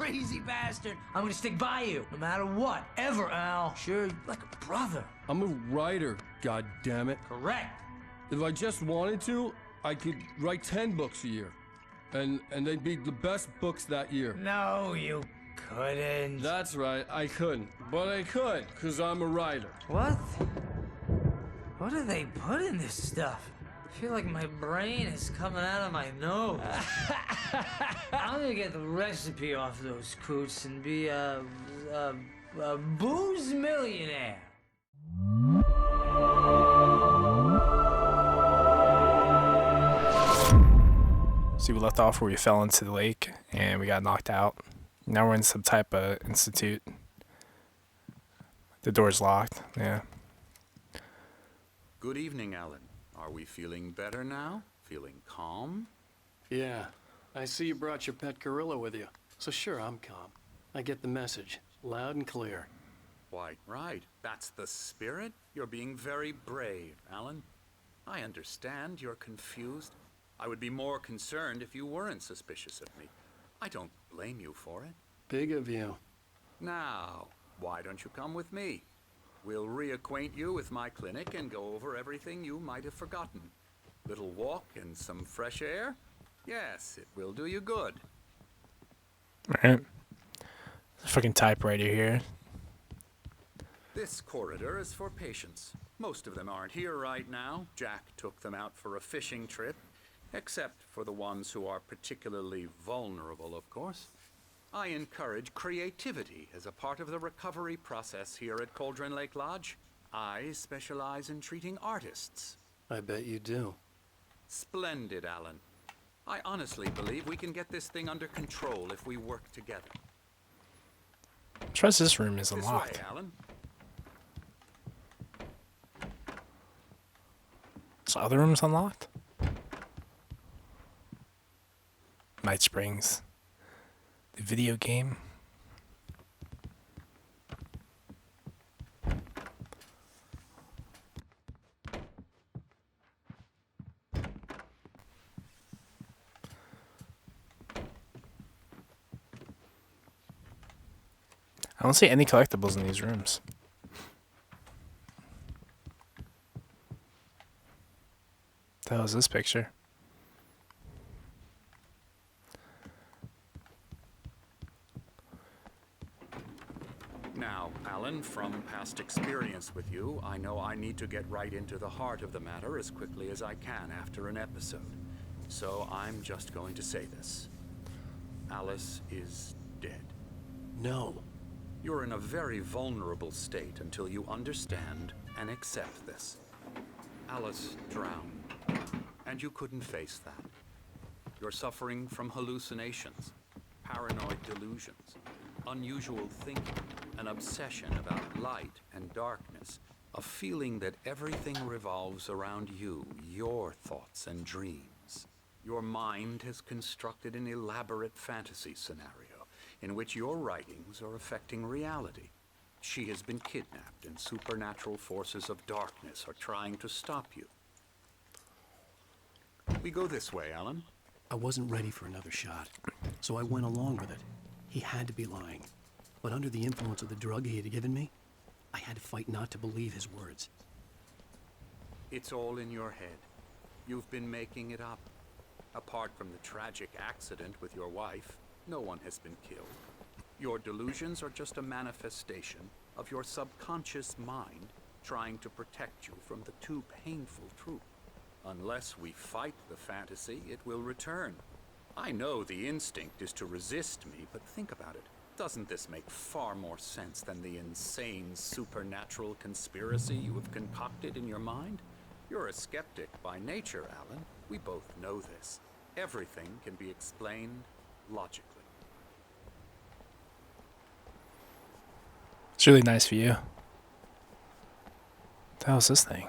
crazy bastard. I'm gonna stick by you, no matter what, ever, Al. Sure, like a brother. I'm a writer, god damn it. Correct. If I just wanted to, I could write 10 books a year. And they'd be the best books that year. No, you couldn't. That's right, I couldn't. But I could, because I'm a writer. What? What do they put in this stuff? I feel like my brain is coming out of my nose. I'm gonna get the recipe off those coots and be a booze millionaire. So we left off where we fell into the lake and we got knocked out. Now we're in some type of institute. The door's locked, yeah. Good evening, Alan. Are we feeling better now? Feeling calm? Yeah. I see you brought your pet gorilla with you. So sure, I'm calm. I get the message. Loud and clear. Why, right. That's the spirit. You're being very brave, Alan. I understand you're confused. I would be more concerned if you weren't suspicious of me. I don't blame you for it. Big of you. Now, why don't you come with me? We'll reacquaint you with my clinic and go over everything you might have forgotten. Little walk and some fresh air? Yes, it will do you good. Alright. Fucking typewriter here. This corridor is for patients. Most of them aren't here right now. Jack took them out for a fishing trip, except for the ones who are particularly vulnerable, of course. I encourage creativity as a part of the recovery process here at Cauldron Lake Lodge. I specialize in treating artists. I bet you do. Splendid, Alan. I honestly believe we can get this thing under control if we work together. Trust this room is This unlocked. way, Alan. So other rooms unlocked? Night Springs. The video game. I don't see any collectibles in these rooms. The hell is this picture? Now, Alan, from past experience with you, I know I need to get right into the heart of the matter as quickly as I can after an episode. So I'm just going to say this. Alice is dead. No. You're in a very vulnerable state until you understand and accept this. Alice drowned, and you couldn't face that. You're suffering from hallucinations, paranoid delusions, unusual thinking, an obsession about light and darkness, a feeling that everything revolves around you, your thoughts and dreams. Your mind has constructed an elaborate fantasy scenario in which your writings are affecting reality. She has been kidnapped and supernatural forces of darkness are trying to stop you. We go this way, Alan. I wasn't ready for another shot, so I went along with it. He had to be lying. But under the influence of the drug he had given me, I had to fight not to believe his words. It's all in your head. You've been making it up. Apart from the tragic accident with your wife, no one has been killed. Your delusions are just a manifestation of your subconscious mind trying to protect you from the too painful truth. Unless we fight the fantasy, it will return. I know the instinct is to resist me, but think about it. Doesn't this make far more sense than the insane supernatural conspiracy you have concocted in your mind? You're a skeptic by nature, Alan. We both know this. Everything can be explained logically. It's really nice for you. What the hell is this thing?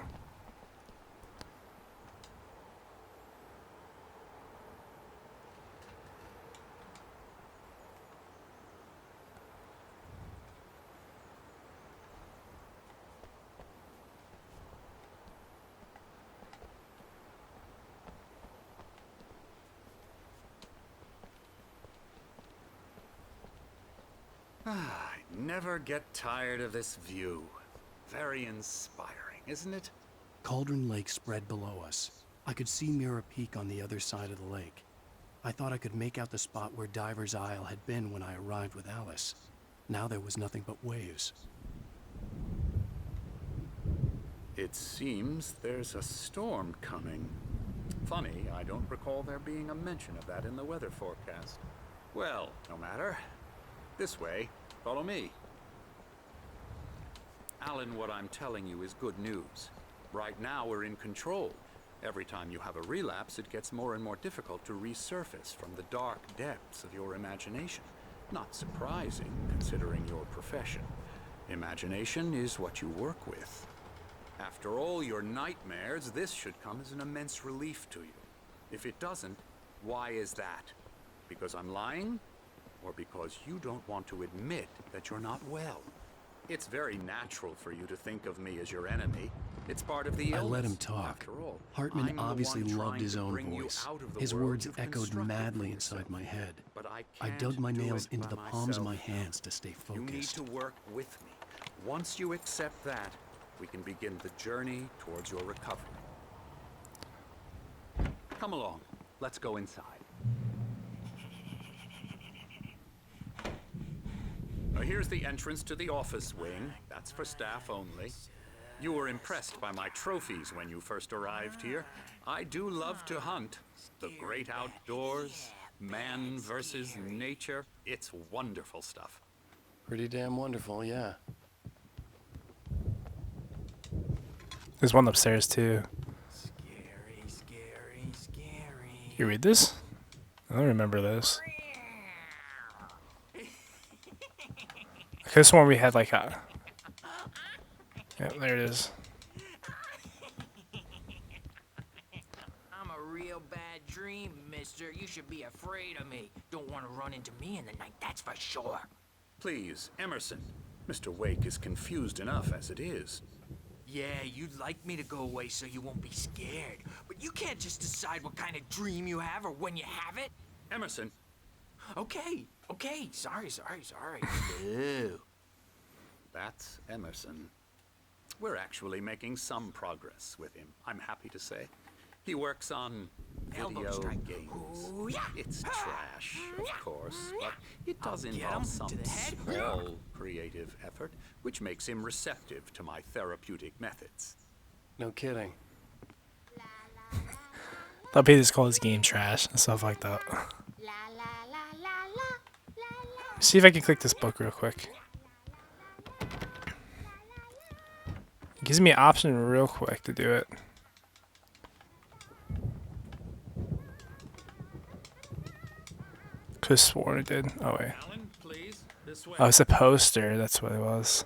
I never get tired of this view. Very inspiring, isn't it? Cauldron Lake spread below us. I could see Mirror Peak on the other side of the lake. I thought I could make out the spot where Diver's Isle had been when I arrived with Alice. Now there was nothing but waves. It seems there's a storm coming. Funny, I don't recall there being a mention of that in the weather forecast. Well, no matter. This way. Follow me. Alan, what I'm telling you is good news. Right now we're in control. Every time you have a relapse, it gets more and more difficult to resurface from the dark depths of your imagination. Not surprising, considering your profession. Imagination is what you work with. After all your nightmares, this should come as an immense relief to you. If it doesn't, why is that? Because I'm lying? Or because you don't want to admit that you're not well? It's very natural for you to think of me as your enemy. It's part of the illness. I let him talk. After all, Hartman I'm the obviously one loved trying his to own bring you voice. out of the His world words you've echoed constructed madly for inside yourself. my head. But I I can't dug my do nails it into by the palms of my myself. hands to stay You need focused. to work with me. Once you accept that, we can begin the journey towards your recovery. Come along. Let's go inside. Now here's the entrance to the office wing. That's for staff only. You were impressed by my trophies when you first arrived here. I do love to hunt. The great outdoors, man versus nature. It's wonderful stuff. Pretty damn wonderful, yeah. There's one upstairs too. Scary, scary, scary. You read this? I don't remember this. I could have sworn we had like a... Yep, there it is. I'm a real bad dream, mister. You should be afraid of me. Don't want to run into me in the night, that's for sure. Please, Emerson. Mr. Wake is confused enough as it is. Yeah, you'd like me to go away so you won't be scared. But you can't just decide what kind of dream you have or when you have it. Emerson, Okay. Sorry. Ew. that's Emerson. We're actually making some progress with him, I'm happy to say. He works on Elbow video strike. games. Ooh, yeah. It's trash, of course, but it does I'll get involve him some to the head. small creative effort, which makes him receptive to my therapeutic methods. No kidding. A lot of people just call this game trash and stuff like that. See if I can click this book real quick. It gives me an option real quick to do it. Could've sworn it did. Oh wait. Alan, please, this way. Oh, it's a poster. That's what it was.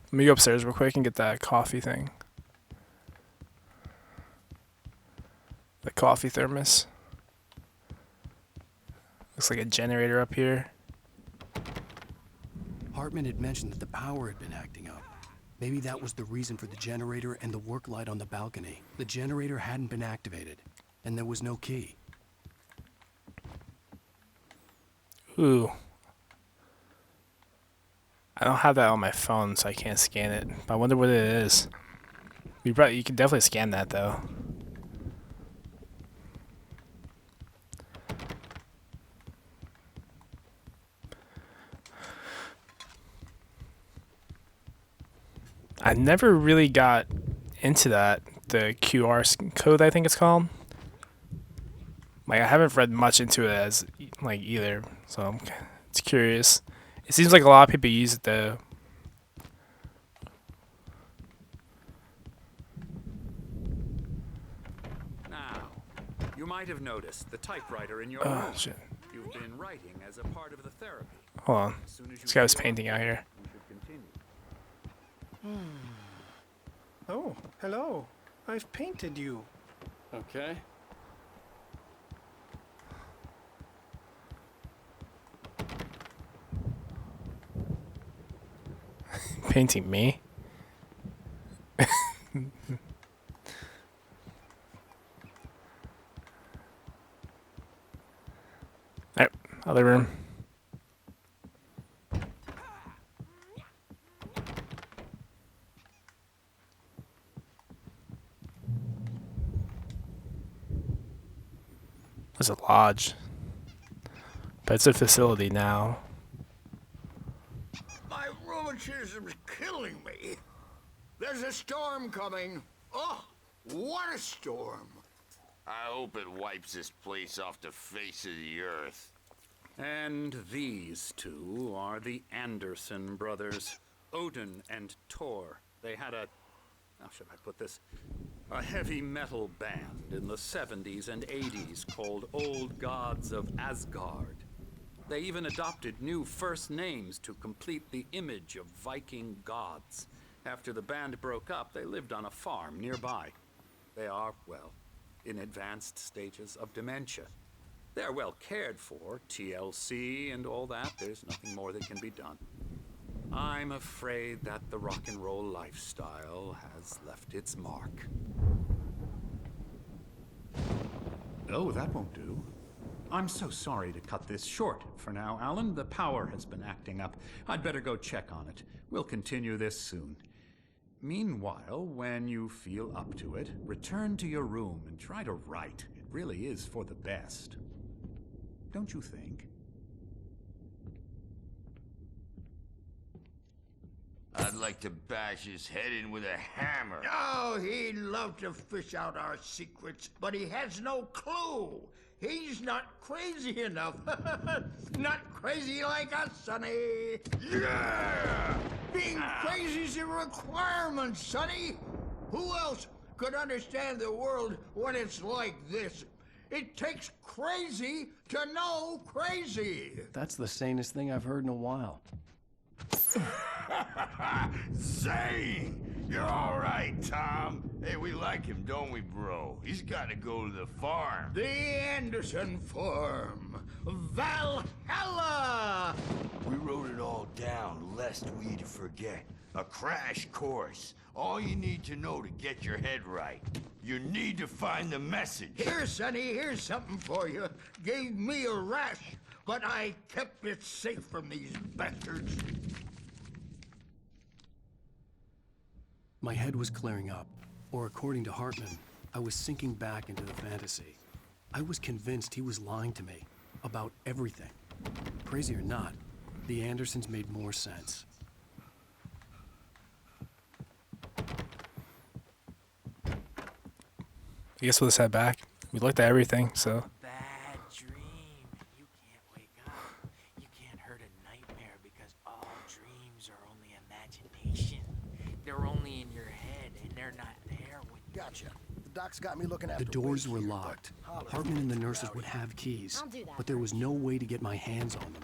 Let me go upstairs real quick and get that coffee thing. The coffee thermos. Looks like a generator up here. Hartman had mentioned that the power had been acting up. Maybe that was the reason for the generator and the work light on the balcony. The generator hadn't been activated, and there was no key. Ooh. I don't have that on my phone, so I can't scan it. But I wonder what it is. You can definitely scan that, though. I never really got into that. The QR code, I think it's called. Like, I haven't read much into it as, like, either. So, it's curious. It seems like a lot of people use it, though. Now, you might have noticed the typewriter in your Oh, room. shit. You've been writing as a part of the therapy. Hold on. As soon as you This guy was give up, painting out here. you should continue. Oh, hello. I've painted you. Okay. Painting me? Alright, other room. was a lodge. But it's a facility now. My rheumatism's killing me. There's a storm coming. Oh, what a storm. I hope it wipes this place off the face of the earth. And these two are the Anderson brothers, Odin and Thor. They had how should I put this? A heavy metal band in the 70s and 80s called Old Gods of Asgard. They even adopted new first names to complete the image of Viking gods. After the band broke up, they lived on a farm nearby. They are, well, in advanced stages of dementia. They're well cared for, TLC and all that. There's nothing more that can be done. I'm afraid that the rock and roll lifestyle has left its mark. Oh, that won't do. I'm so sorry to cut this short for now, Alan. The power has been acting up. I'd better go check on it. We'll continue this soon. Meanwhile, when you feel up to it, return to your room and try to write. It really is for the best. Don't you think? I'd like to bash his head in with a hammer. Oh, he'd love to fish out our secrets, but he has no clue. He's not crazy enough. Not crazy like us, Sonny. Yeah! Being crazy's a requirement, Sonny. Who else could understand the world when it's like this? It takes crazy to know crazy. That's the sanest thing I've heard in a while. Zane! You're all right, Tom. Hey, we like him, don't we, bro? He's got to go to the farm. The Anderson Farm. Valhalla! We wrote it all down, lest we'd forget. A crash course. All you need to know to get your head right. You need to find the message. Here, Sonny, here's something for you. Gave me a rash, but I kept it safe from these bastards. My head was clearing up, or according to Hartman, I was sinking back into the fantasy. I was convinced he was lying to me about everything. Crazy or not, the Andersons made more sense. I guess we'll just head back. We looked at everything, so. Bad dream. You can't wake up. You can't hurt a nightmare because all dreams are only imagination. They're only in your head, and they're not there when you... Gotcha. The doc's got me looking after The doors Wade were here, locked. but holler Hartman if and the you nurses rowdy. would have keys, I'll do that but there was no way to get my hands on them.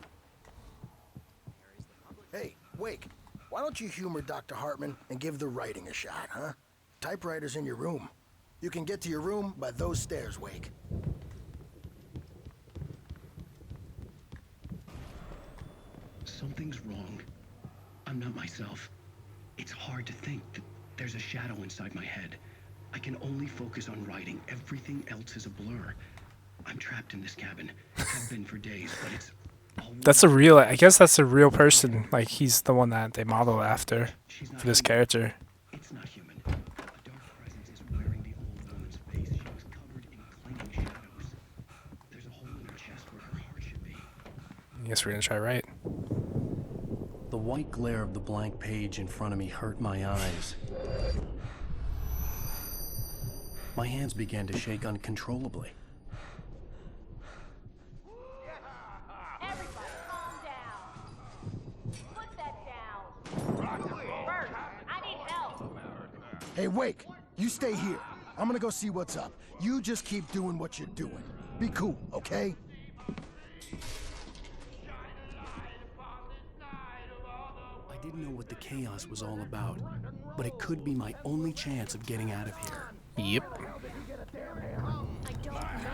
Hey, Wake, why don't you humor Dr. Hartman and give the writing a shot, huh? Typewriter's in your room. You can get to your room by those stairs, Wake. Something's wrong. I'm not myself. It's hard to think that there's a shadow inside my head. I can only focus on writing. Everything else is a blur. I'm trapped in this cabin. Have been for days, but it's all... That's a real, I guess that's a real person. Like, he's the one that they model after She's not for this human. character. It's not human. A dark presence is wearing the old woman's face. She was covered in clinging shadows. There's a hole in her chest where her heart should be. I guess we're gonna try right. The white glare of the blank page in front of me hurt my eyes. My hands began to shake uncontrollably. Everybody, calm down. Put that down. Bert, I need help. Hey, Wake, you stay here. I'm gonna go see what's up. You just keep doing what you're doing. Be cool, okay? I didn't know what the chaos was all about, but it could be my only chance of getting out of here. Yep. I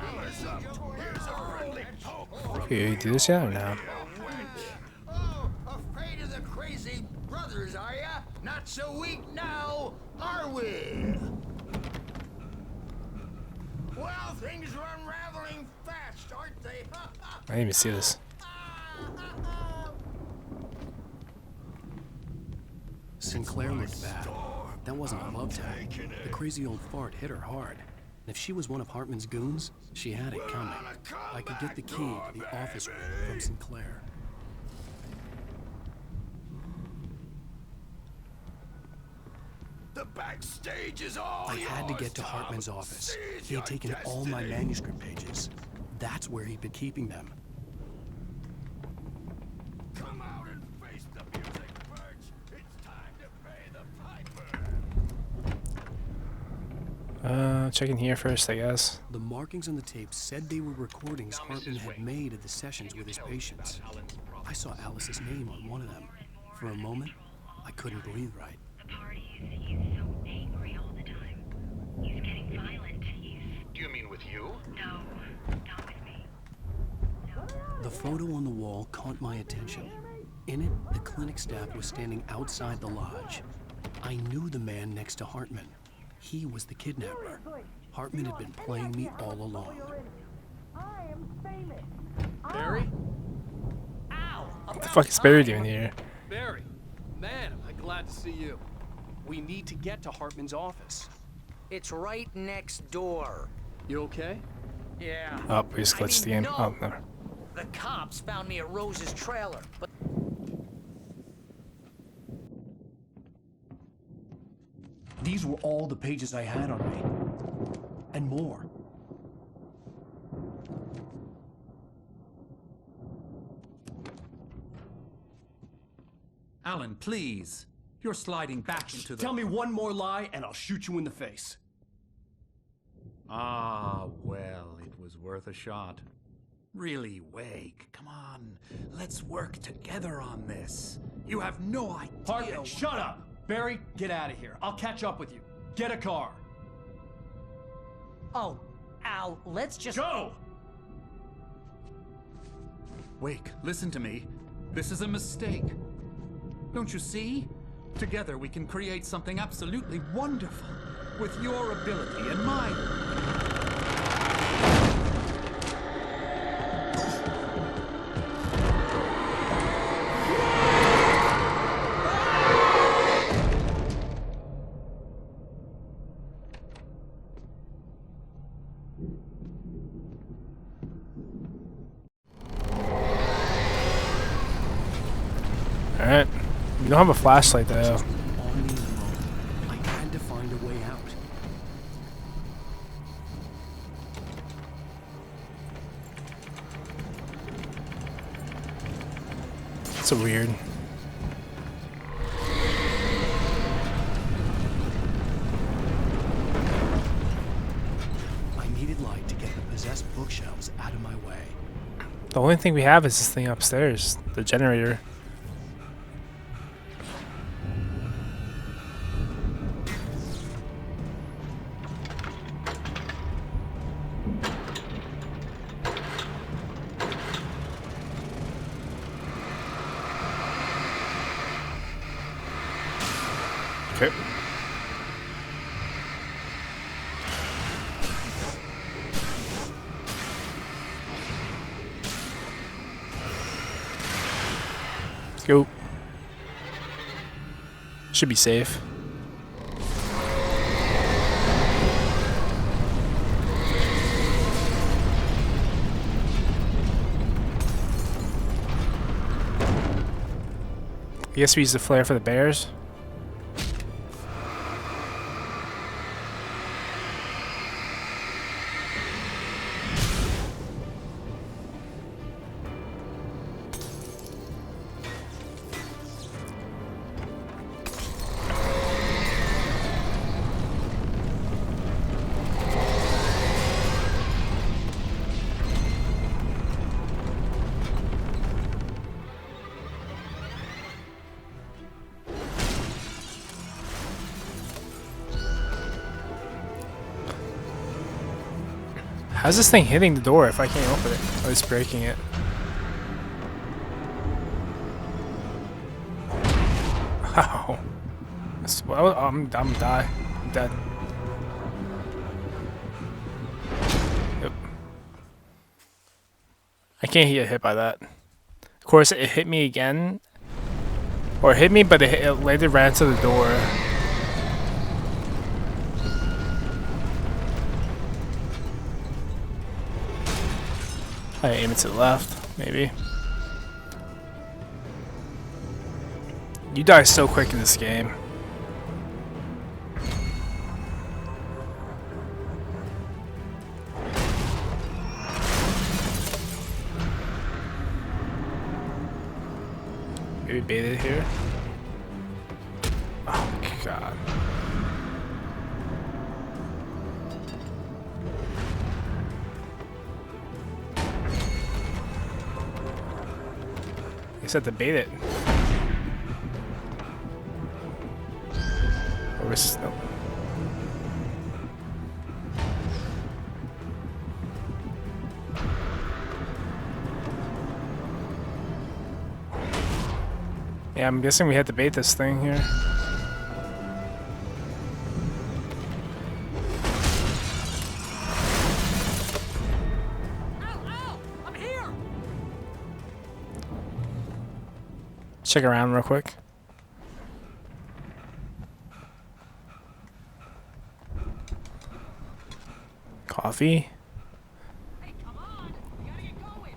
don't know. Okay, you do this yet or no? Oh, afraid of the crazy brothers, are ya? Not so weak now, are we? Well, things are unraveling fast, aren't they? I didn't even see this. Sinclair looked bad. That wasn't a love tap. The crazy old fart hit her hard. If she was one of Hartman's goons, she had it coming. I could get the key to the office room from Sinclair. The backstage is all I had to yours, get to Tom. Hartman's office. Seize He had your taken all my destiny. manuscript pages. That's where he'd been keeping them. Come out and face the music, Birch. It's time to pay the piper. Checking here first, I guess. The markings on the tape said they were recordings Hartman had made of the sessions with his patients. I saw Alice's name on one of them. For a moment, I couldn't breathe right. He's so angry all the time. He's getting violent. Do you mean with you? No, not with me. The photo on the wall caught my attention. In it, the clinic staff was standing outside the lodge. I knew the man next to Hartman. He was the kidnapper. Hartman had been playing me all along. I am famous. Barry? What the fuck is Barry doing here? Barry, man, am I glad to see you. We need to get to Hartman's office. It's right next door. You okay? Yeah. Oh, we just glitched the game. No. Oh, never. The cops found me at Rose's trailer, but These were all the pages I had on me. And more. Alan, please. You're sliding back into the... Tell me one more lie and I'll shoot you in the face. Ah, well, it was worth a shot. Really, Wake, come on. Let's work together on this. You have no idea... Hartman, shut up! Barry, get out of here. I'll catch up with you. Get a car. oh, Al, let's just Go! Wake, listen to me. This is a mistake. Don't you see? Together we can create something absolutely wonderful. With your ability and mine. Alright. We don't have a flashlight though. On me alone. I had to find a way out. It's a weird. I needed light to get the possessed bookshelves out of my way. The only thing we have is this thing upstairs, the generator. Okay. Let's go. Should be safe. I guess we use the flare for the bears. How's this thing hitting the door if I can't open it? Oh, it's breaking it. Wow. Well, I'm die. I'm dead. Yep. I can't get hit by that. Of course, it hit me again. Or it hit me, but it later ran to the door. I aim it to the left, maybe. You die so quick in this game. Maybe bait it here. Oh god. I said to bait it. Or is no. Yeah, I'm guessing we had to bait this thing here. I'm here. Check around real quick. Coffee. Hey, come on. We gotta get going.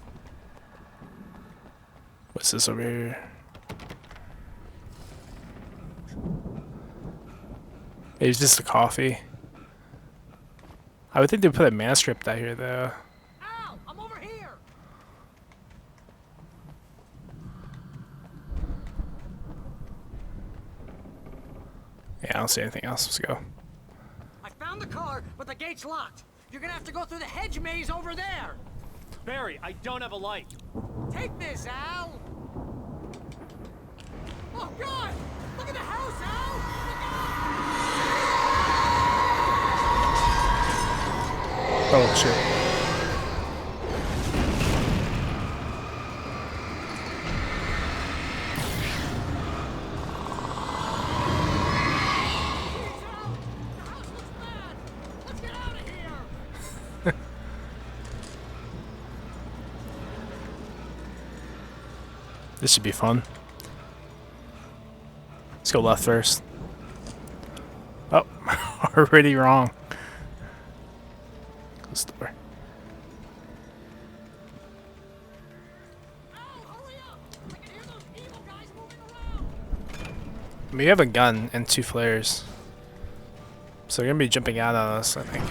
What's this over here? It's just a coffee. I would think they put a manuscript out here though. Al, I'm over here. Yeah, I don't see anything else. Let's go. I found the car, but the gate's locked. You're gonna have to go through the hedge maze over there. Barry, I don't have a light. Take this, Al. Oh God! Look at the house, Al. Oh shit. This should be fun. Let's go left first. Oh, already wrong. Close the door. We have a gun and 2 flares. So they're gonna be jumping out on us, I think.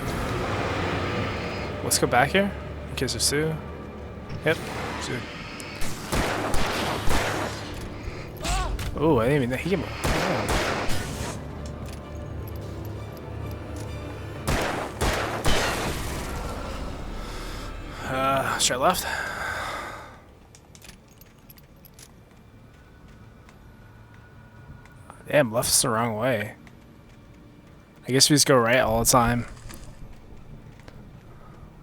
Let's go back here in case there's 2. Yep. Two. Oh, I didn't even hit him. Straight left. Damn, left's the wrong way. I guess we just go right all the time.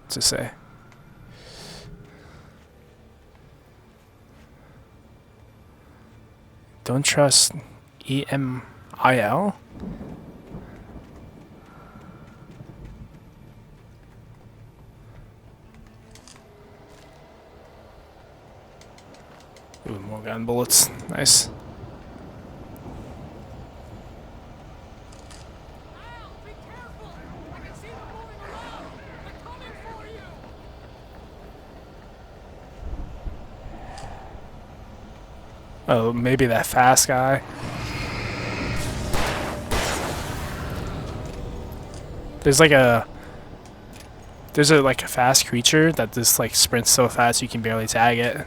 What's it say? Don't trust EMIL? Ooh, more gun bullets. Nice. Oh, maybe that fast guy. There's a like a fast creature that just like sprints so fast you can barely tag it.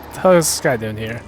What the hell is this guy doing here?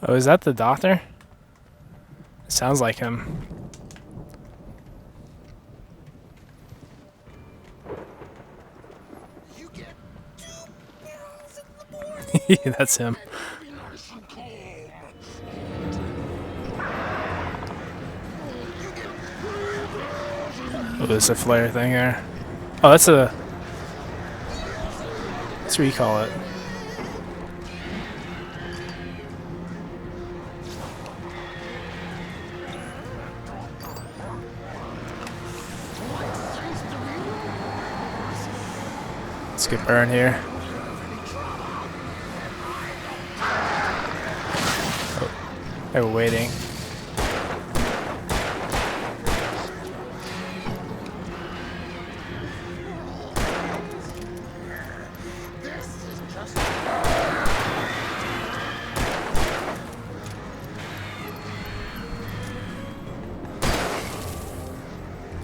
Oh, is that the doctor? It Sounds like him. That's him. Oh, there's a flare thing there. Oh, that's what you call it. Let's get burn here. Oh, they were waiting.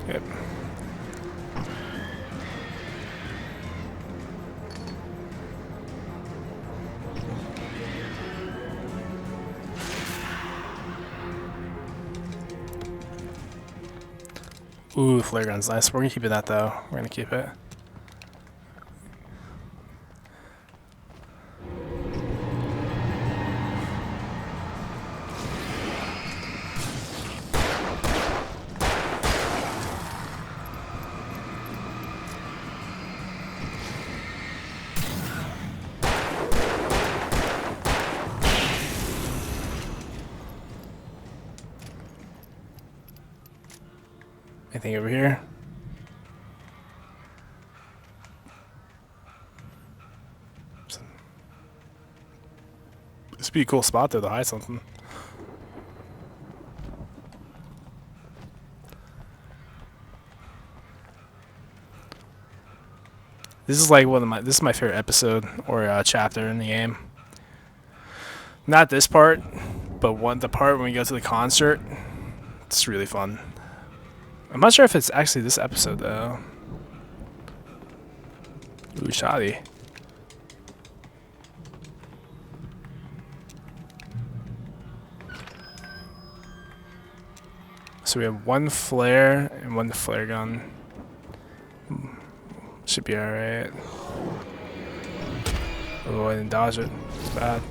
Yep. Ooh, flare gun's nice. We're gonna keep it that though. We're gonna keep it. Anything over here? This would be a cool spot though to hide something. This is like this is my favorite episode or chapter in the game. Not this part, but the part when we go to the concert. It's really fun. I'm not sure if it's actually this episode though. Ooh, shoddy. So we have one flare and one flare gun. Should be alright. Oh, I didn't dodge it. It's bad.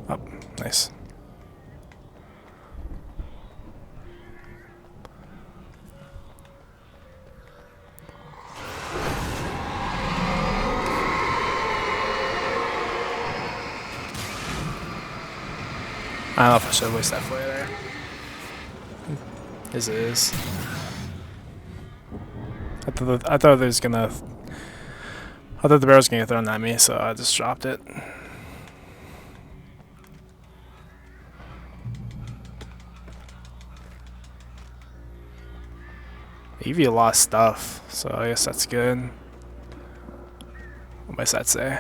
Oh, nice. I don't know if I should waste that flare there. As it is. I thought it was gonna. I thought the barrel was gonna get thrown at me, so I just dropped it. They give you a lot of stuff, so I guess that's good. What does that say?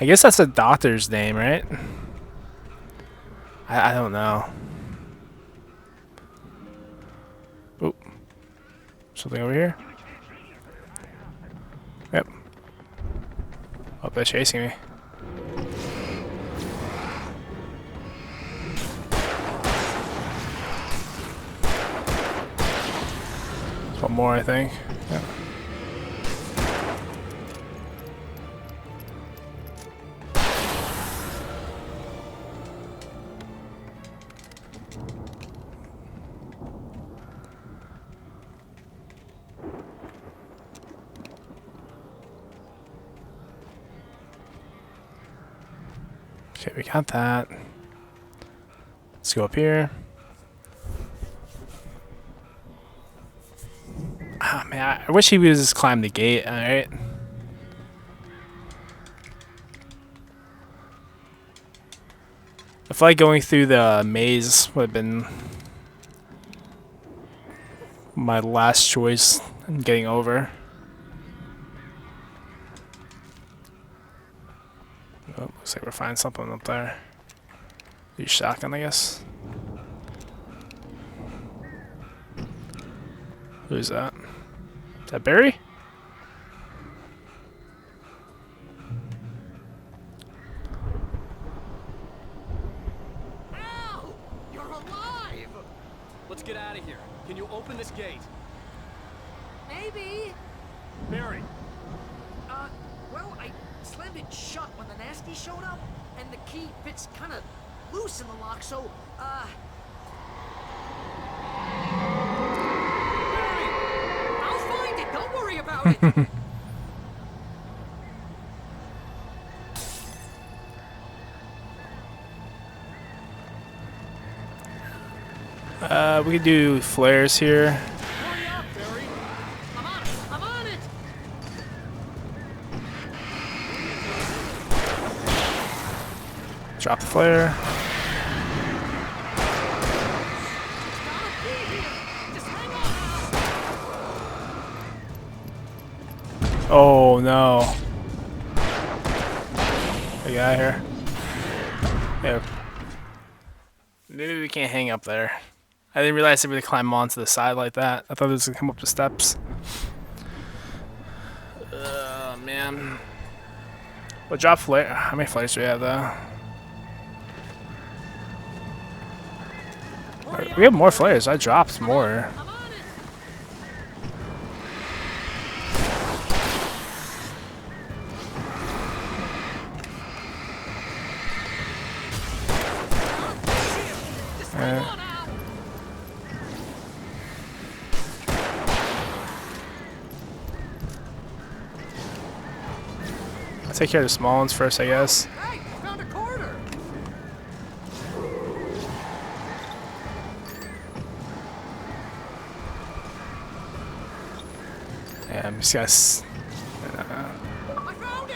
I guess that's a doctor's name, right? I don't know. Oh, something over here? Yep. Oh, they're chasing me. One more, I think. Yep. Okay, we got that. Let's go up here. Ah, man, I wish he would just climb the gate, alright? I feel like going through the maze would have been my last choice in getting over. Oh, looks like we're finding something up there. Use shotgun, I guess. Who's that? Is that Barry? Al! You're alive! Let's get out of here. Can you open this gate? Maybe. Barry! Well, I slammed it shut when the nasty showed up, and the key fits kind of loose in the lock, so, Barry! I'll find it, don't worry about it! We could do flares here. Hurry up, Barry! I'm on it! Drop the flare. Oh no. Get out of here. Yeah. Maybe we can't hang up there. I didn't realize they really climb onto the side like that. I thought it was gonna come up the steps. Man. Well, drop flare. How many flares do we have though? We have more flares. I dropped more. I'll take care of the small ones first, I guess. Hey, found a corner! Damn, these guys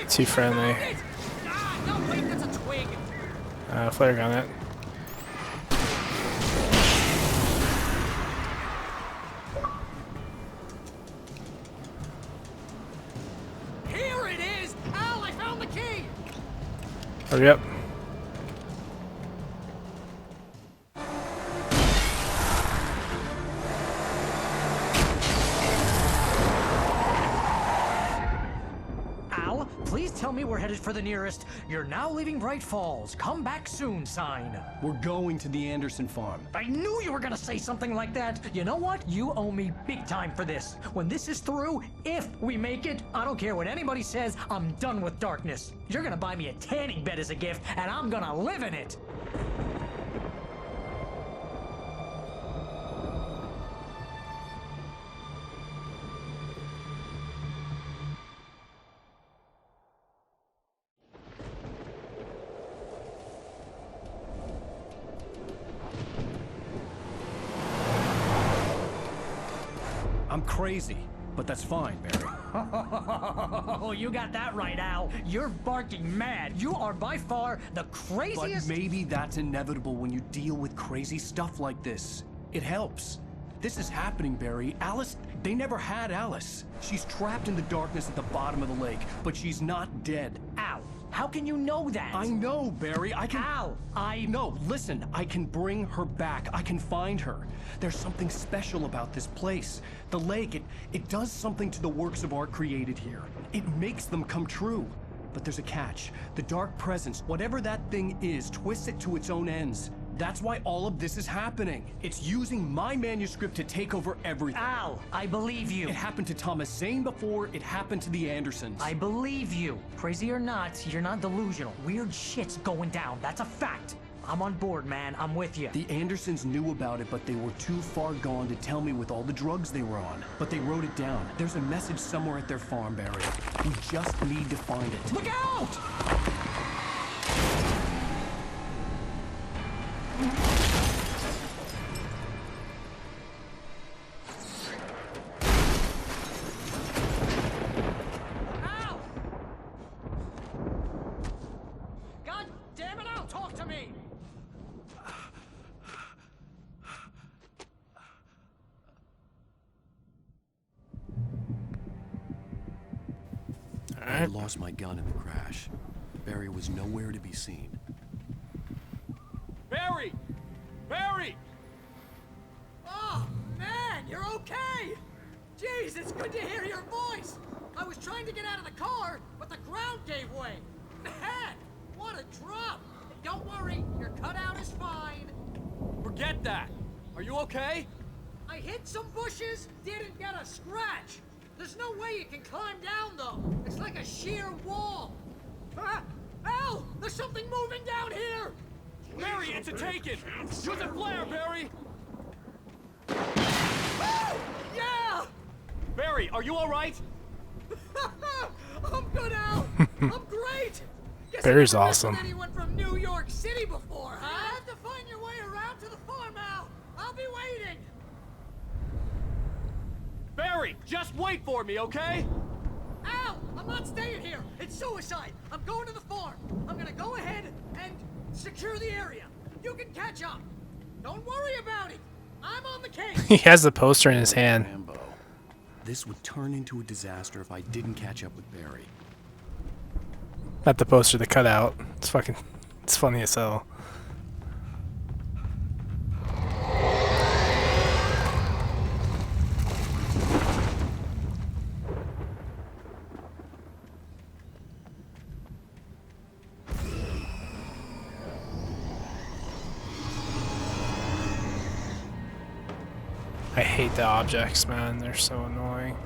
too friendly. No, wait, that's a twig! Flare gun it. Here it is! Al, I found the key! Hurry up. Al, please tell me we're headed for the nearest "You're now leaving Bright Falls. Come back soon" sign. We're going to the Anderson farm. I knew you were gonna say something like that. You know what? You owe me big time for this. When this is through, if we make it, I don't care what anybody says, I'm done with darkness. You're gonna buy me a tanning bed as a gift, and I'm gonna live in it. I'm crazy, but that's fine, Barry. Oh, you got that right, Al. You're barking mad. You are by far the craziest. But maybe that's inevitable when you deal with crazy stuff like this. It helps. This is happening, Barry. Alice, they never had Alice. She's trapped in the darkness at the bottom of the lake, but she's not dead. Al, how can you know that? I know, Barry. I can... Al, No, listen. I can bring her back. I can find her. There's something special about this place. The lake, it does something to the works of art created here. It makes them come true. But there's a catch. The dark presence, whatever that thing is, twists it to its own ends. That's why all of this is happening. It's using my manuscript to take over everything. Al, I believe you. It happened to Thomas Zane before, it happened to the Andersons. I believe you. Crazy or not, you're not delusional. Weird shit's going down. That's a fact. I'm on board, man. I'm with you. The Andersons knew about it, but they were too far gone to tell me with all the drugs they were on. But they wrote it down. There's a message somewhere at their farm, Barry. We just need to find it. Look out! Al! God damn it, Al, talk to me! I lost my gun in the crash. Barry was nowhere to be seen. Barry! Barry! Oh, man, you're okay! Jeez, it's good to hear your voice! I was trying to get out of the car, but the ground gave way. Man, what a drop! Don't worry, your cutout is fine. Forget that! Are you okay? I hit some bushes, didn't get a scratch. There's no way you can climb down, though. It's like a sheer wall. Ah! Al! There's something moving down here! Barry, it's a taken! Use a flare, Barry! Oh! Yeah! Barry, are you alright? I'm good, Al! I'm great! Guess Barry's I've never awesome. met anyone from New York City before, huh? You have to find your way around to the farm, Al! I'll be waiting! Barry, just wait for me, okay? Al! I'm not staying here! It's suicide! I'm going to the farm! I'm gonna go ahead and secure the area. You can catch up. Don't worry about it. I'm on the case. He has the poster in his hand. Rambo. This would turn into a disaster if I didn't catch up with Barry. Not the poster, the cutout. It's fucking, it's funny as hell. I hate the objects, man. They're so annoying.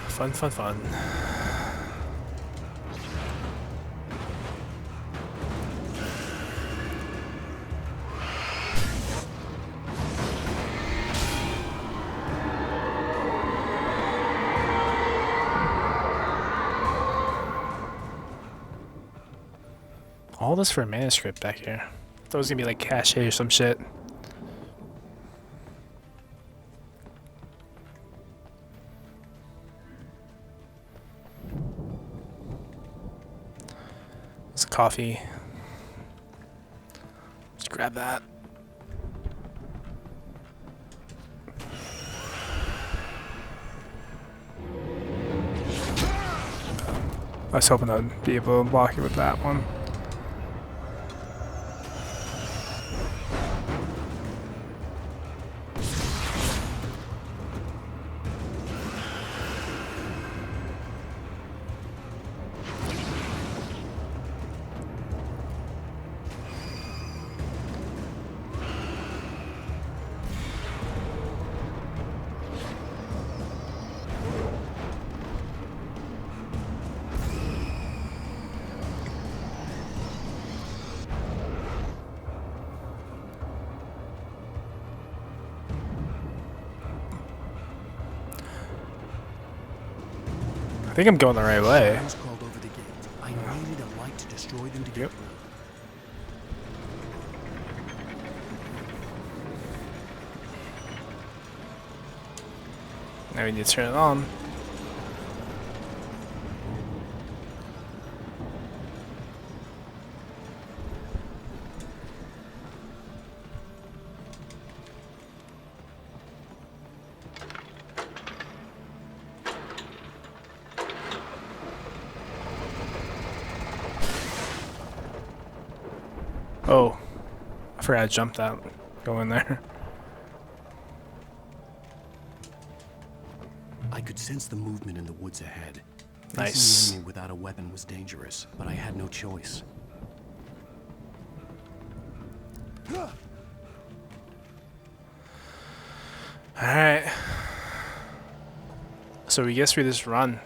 Fun, fun, fun. All this for a manuscript back here. Thought it was gonna be like cache or some shit. It's coffee. Just grab that. I was hoping I'd be able to block it with that one. I think I'm going the right way. Crawled over the gate. I needed a light to destroy them to get through. Now we need to turn it on. Oh, I forgot I jumped out. Go in there. I could sense the movement in the woods ahead. Nice. Facing the enemy without a weapon was dangerous, but I had no choice. Alright. So we guess we just run.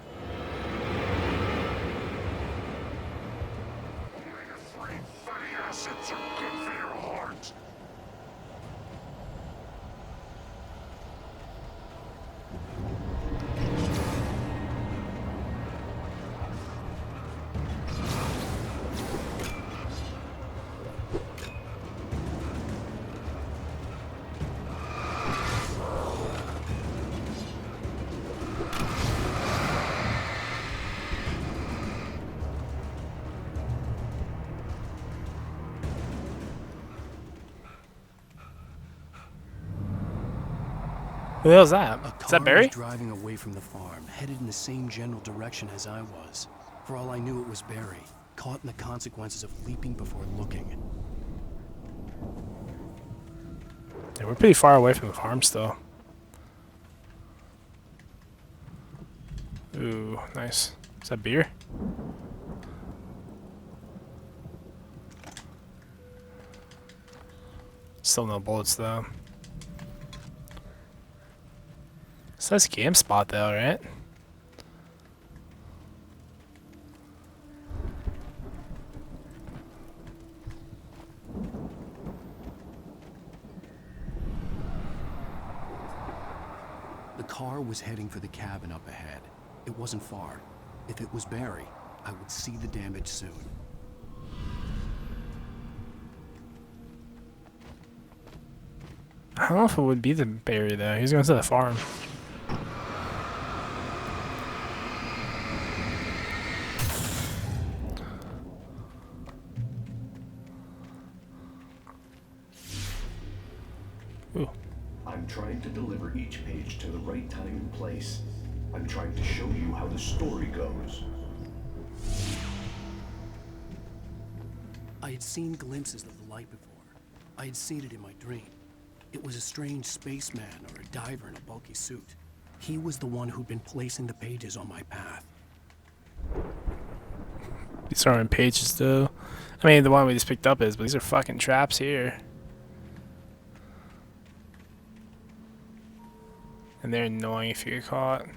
Who the hell's that? A Is that car Barry? was driving away from the farm, headed in the same general direction as I was. For all I knew, it was Barry, caught in the consequences of leaping before looking. Yeah, we're pretty far away from the farm still. Ooh, nice. Is that beer? Still no bullets though. So that's GameSpot though, right? The car was heading for the cabin up ahead. It wasn't far. If it was Barry, I would see the damage soon. I don't know if it would be the Barry though. He's going to the farm. Ooh. I'm trying to deliver each page to the right time and place. I'm trying to show you how the story goes. I had seen glimpses of the light before. I had seen it in my dream. It was a strange spaceman or a diver in a bulky suit. He was the one who'd been placing the pages on my path. These aren't pages though. I mean, the one we just picked up is, but these are fucking traps here. And they're annoying if you get caught.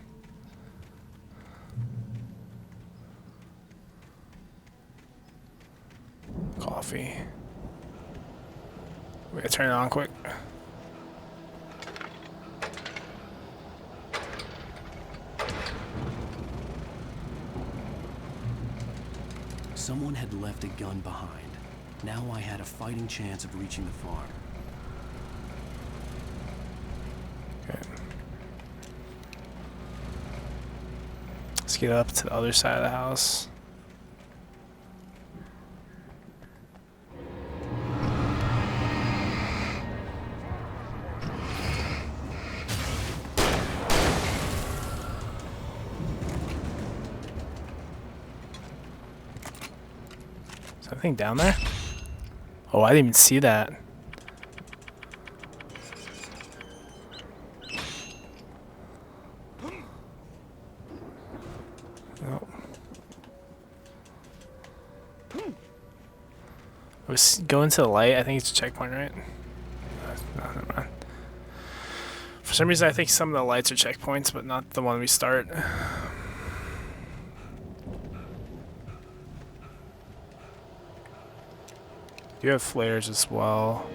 Coffee. We gotta turn it on quick. Someone had left a gun behind. Now I had a fighting chance of reaching the farm. Okay. Let's get up to the other side of the house. Is that thing down there? Oh, I didn't even see that. No. I was going to the light. I think it's a checkpoint, right? No, never mind. For some reason, I think some of the lights are checkpoints, but not the one we start. You have flares as well.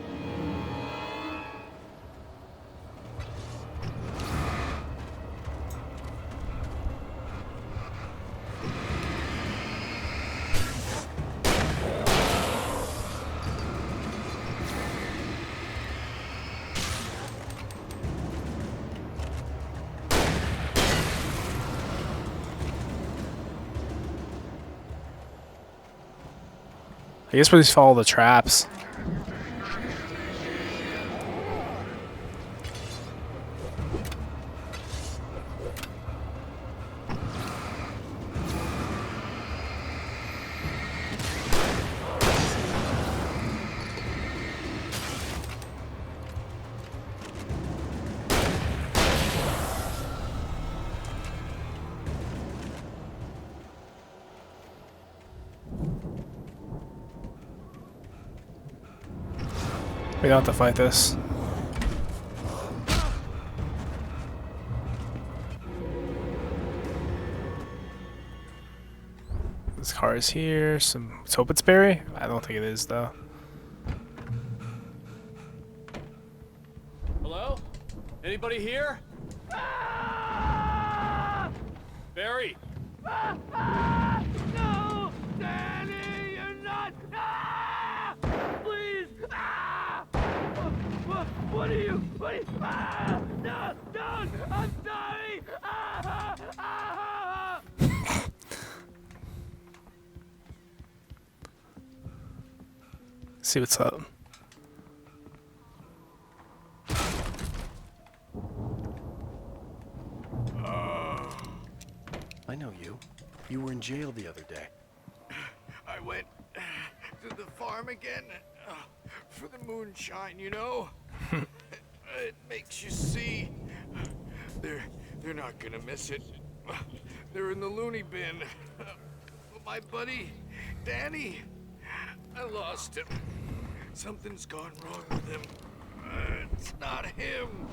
I guess we just follow the traps. We don't have to fight this. This car is here. Let's hope it's Barry. I don't think it is though. Hello? Anybody here? Barry! No! Danny, you're not! Please! What are you? What are you? No! Don't! I'm sorry! See what's up. I know you. You were in jail the other day. I went to the farm again for the moonshine, you know? It makes you see. They're not gonna miss it. They're in the loony bin. But my buddy, Danny, I lost him. Something's gone wrong with him. It's not him.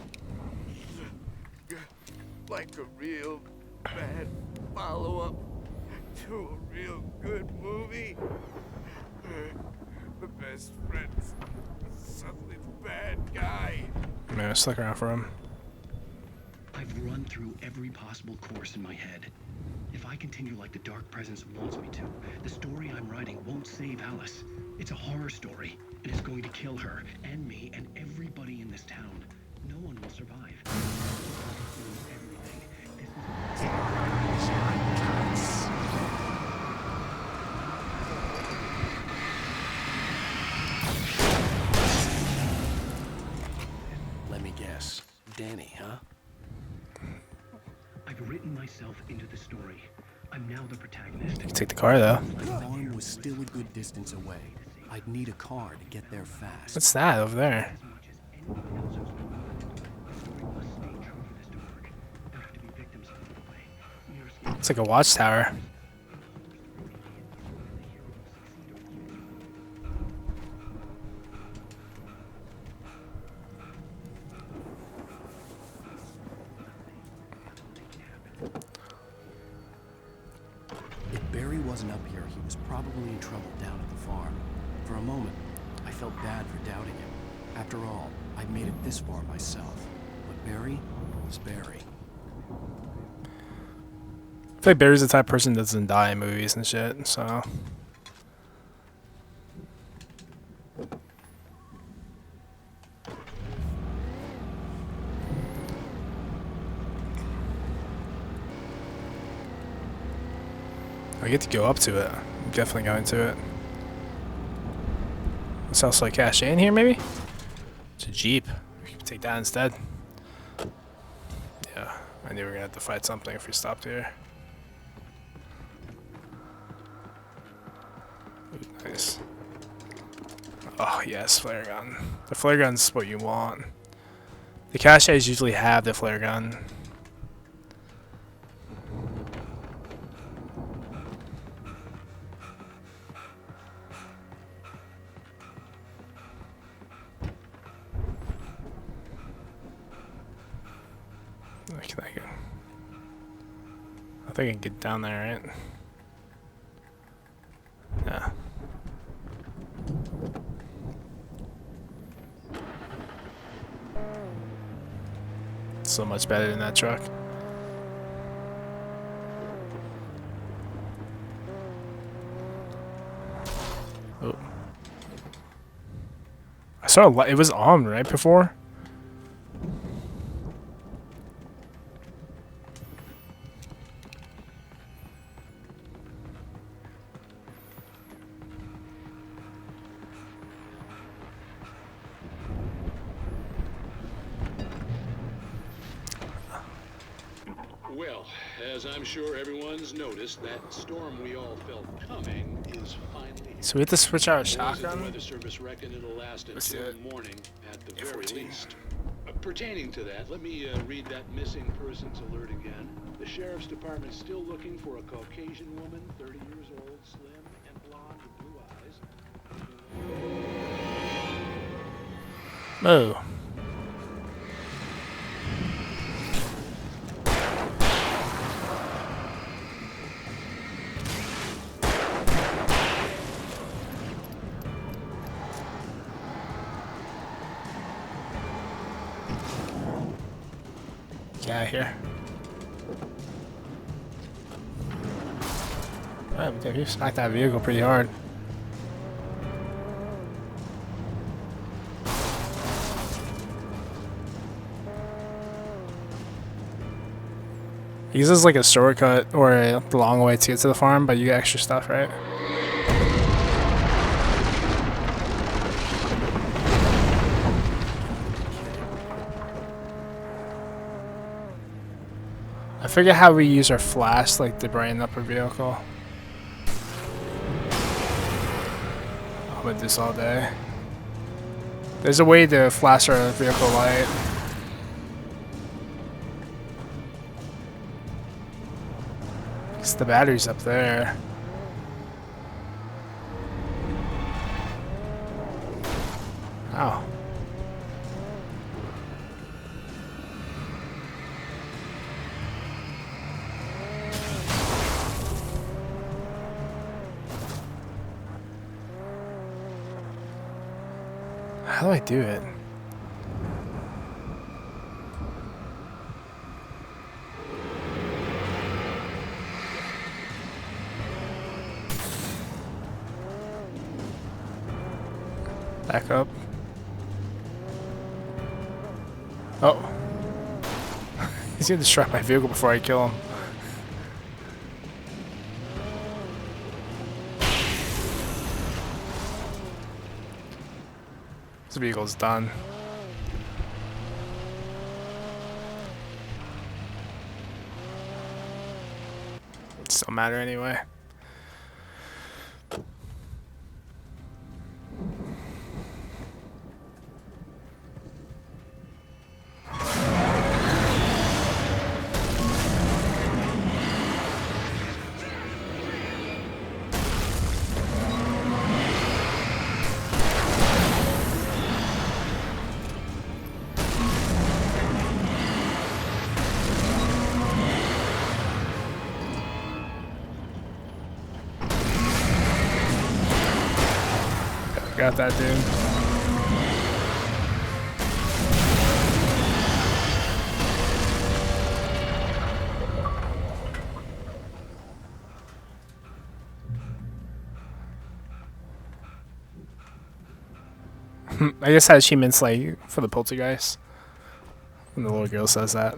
Like a real bad follow-up to a real good movie. The best friend's suddenly the bad guy. I'm gonna stick around for him. I've run through every possible course in my head. If I continue like the Dark Presence wants me to, the story I'm writing won't save Alice. It's a horror story, and it's going to kill her, and me, and everybody in this town. No one will survive. Let me guess. Danny, huh? I've written myself into the story. I'm now the protagonist. You can take the car though. The farm was still a good distance away. I'd need a car to get there fast. What's that over there? It's like a watchtower. If Barry wasn't up here, he was probably in trouble down at the farm. For a moment, I felt bad for doubting him. After all, I'd made it this far myself. But Barry was Barry. I feel like Barry's the type of person that doesn't die in movies and shit, so. I get to go up to it. I'm definitely going to it. What's else like cache in here maybe? It's a Jeep. We can take that instead. Yeah, I knew we were gonna have to fight something if we stopped here. Ooh, nice. Oh yes, flare gun. The flare gun's what you want. The caches usually have the flare gun. I think I can get down there, right? Yeah. So much better than that truck. Oh. I saw a light. It was on right before. Well, as I'm sure everyone's noticed, that storm we all felt coming is finally here. So we have to switch our Those at shotgun. The Weather Service reckon it'll last until morning at the very least. Pertaining to that, let me read that missing persons alert again. The Sheriff's Department's still looking for a Caucasian woman, 30 years old, slim and blonde with blue eyes. Oh. Get out of here. Oh, dude, you smacked that vehicle pretty hard. He uses like a shortcut or a long way to get to the farm, but you get extra stuff, right? I forget how we use our flash, like to brighten up our vehicle. I'm gonna do this all day. There's a way to flash our vehicle light. Because the battery's up there. Oh. How do I do it? Back up. Oh. He's gonna destroy my vehicle before I kill him. This vehicle's done. It don't matter anyway. Got that, dude. I guess that achievements like for the poltergeist. When the little girl says that.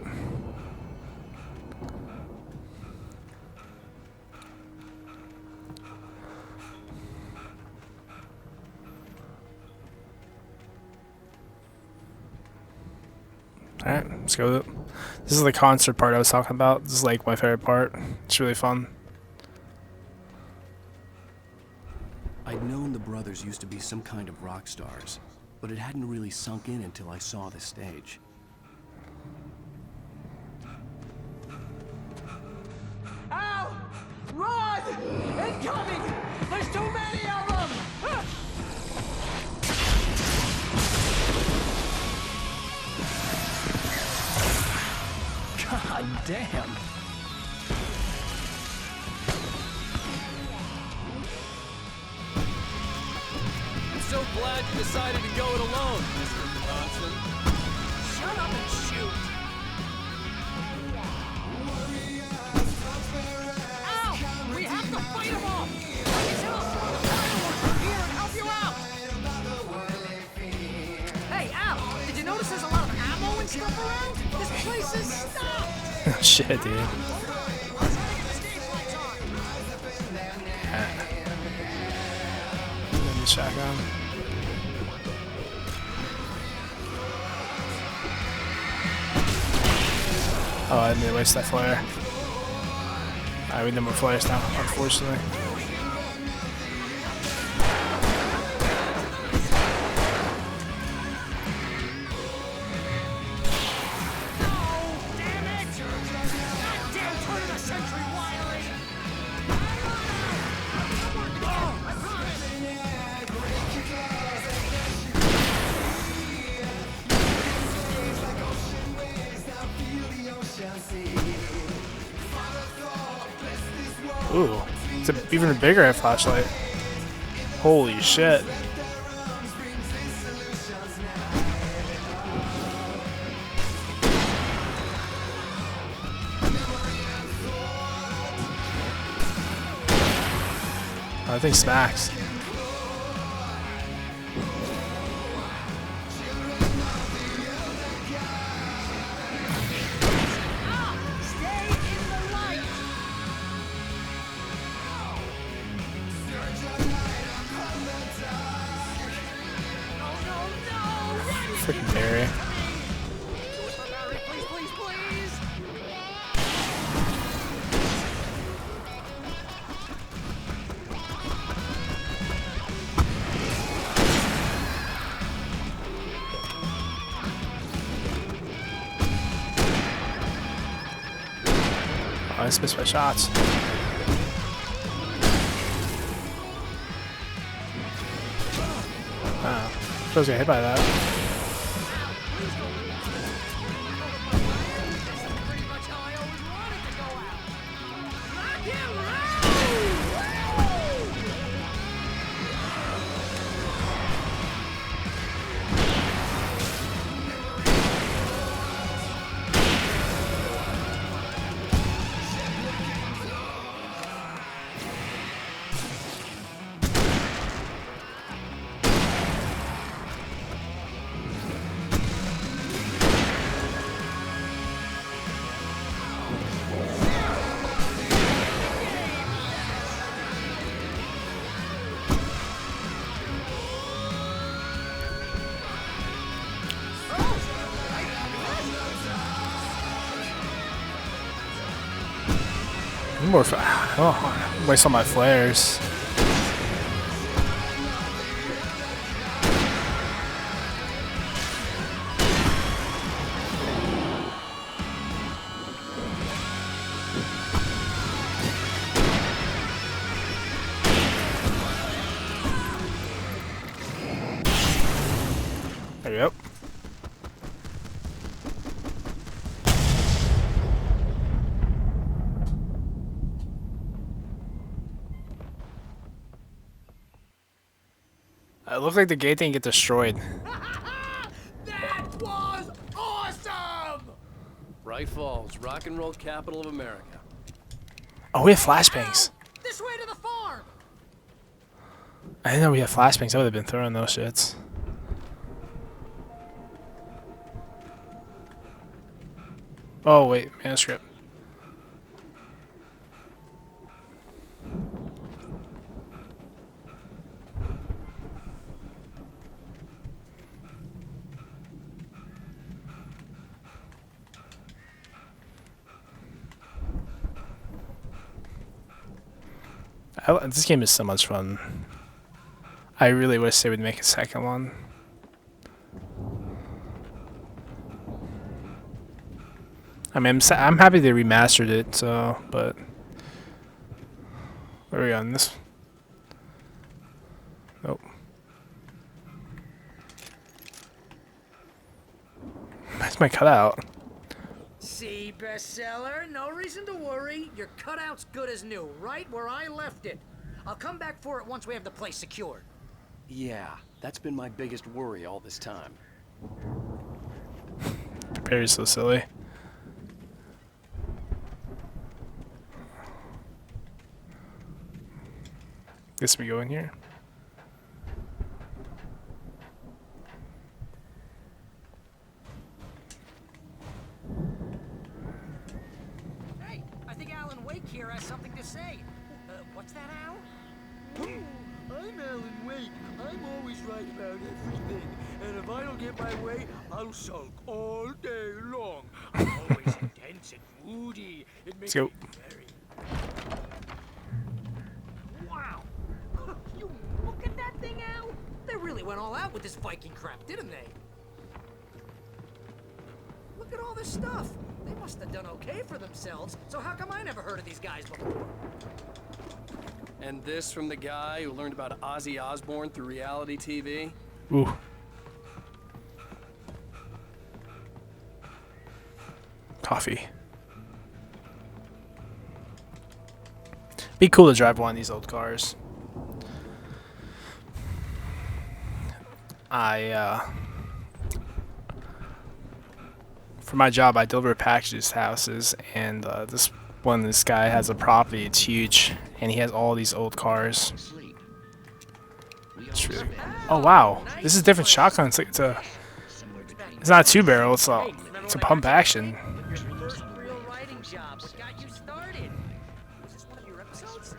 Alright, let's go. This is the concert part I was talking about. This is like my favorite part. It's really fun. I'd known the brothers used to be some kind of rock stars, but it hadn't really sunk in until I saw the stage. Ow! Run! Incoming! There's too many of them! God damn! I'm so glad you decided to go it alone, Mr. Johnson. Shut up and shoot! Ow! We have to fight them off! Please help! I'm here and help you out! Hey, Al! Did you notice there's a lot of ammo and stuff around? This place is stopped! Shit, dude. Then the shotgun. Oh, I didn't waste that flare. Alright, we need more flares now, unfortunately. Ooh, it's an even bigger flashlight. Holy shit. I think smacks. Freaking Barry. I just missed my shots. Wow. I was getting hit by that. More oh, waste all my flares. There you go. It looked like the gate didn't get destroyed. That was awesome! Bright Falls, rock and roll capital of America. Oh, we have flashbangs. This way to the farm! I didn't know we had flashbangs. I would have been throwing those shits. Oh, wait. Manuscript. This game is so much fun. I really wish they would make a second one. I mean, I'm happy they remastered it, so, but... Where are we on this? Nope. That's my cutout. See, bestseller, no reason to worry. Your cutout's good as new, right where I left it. I'll come back for it once we have the place secured. Yeah, that's been my biggest worry all this time. Barry's so silly. Guess we go in here. Hey, I think Alan Wake here has something to say. What's that, Al? I'm Alan Wake. I'm always right about everything. And if I don't get my way, I'll sulk all day long. I'm always intense and moody. It makes me very... Wow! You look at that thing, Al! They really went all out with this Viking crap, didn't they? Look at all this stuff. They must have done okay for themselves. So how come I never heard of these guys before? And this from the guy who learned about Ozzy Osbourne through reality TV? Ooh. Coffee. Be cool to drive one of these old cars. For my job, I deliver packages to houses, and this guy has a property. It's huge, and he has all these old cars. Oh wow, this is a different shotgun. It's not a 2-barrel. It's a pump action. First real writing job. What got you started? Was this one of your episodes?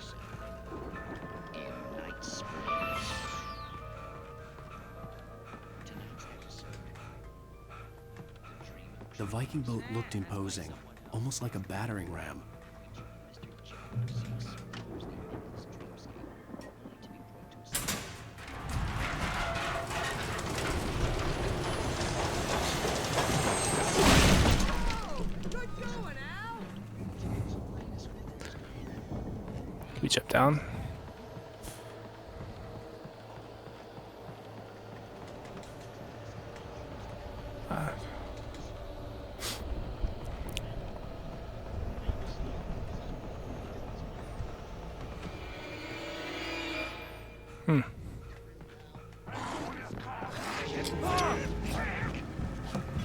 The Viking boat looked imposing, almost like a battering ram. We jump down.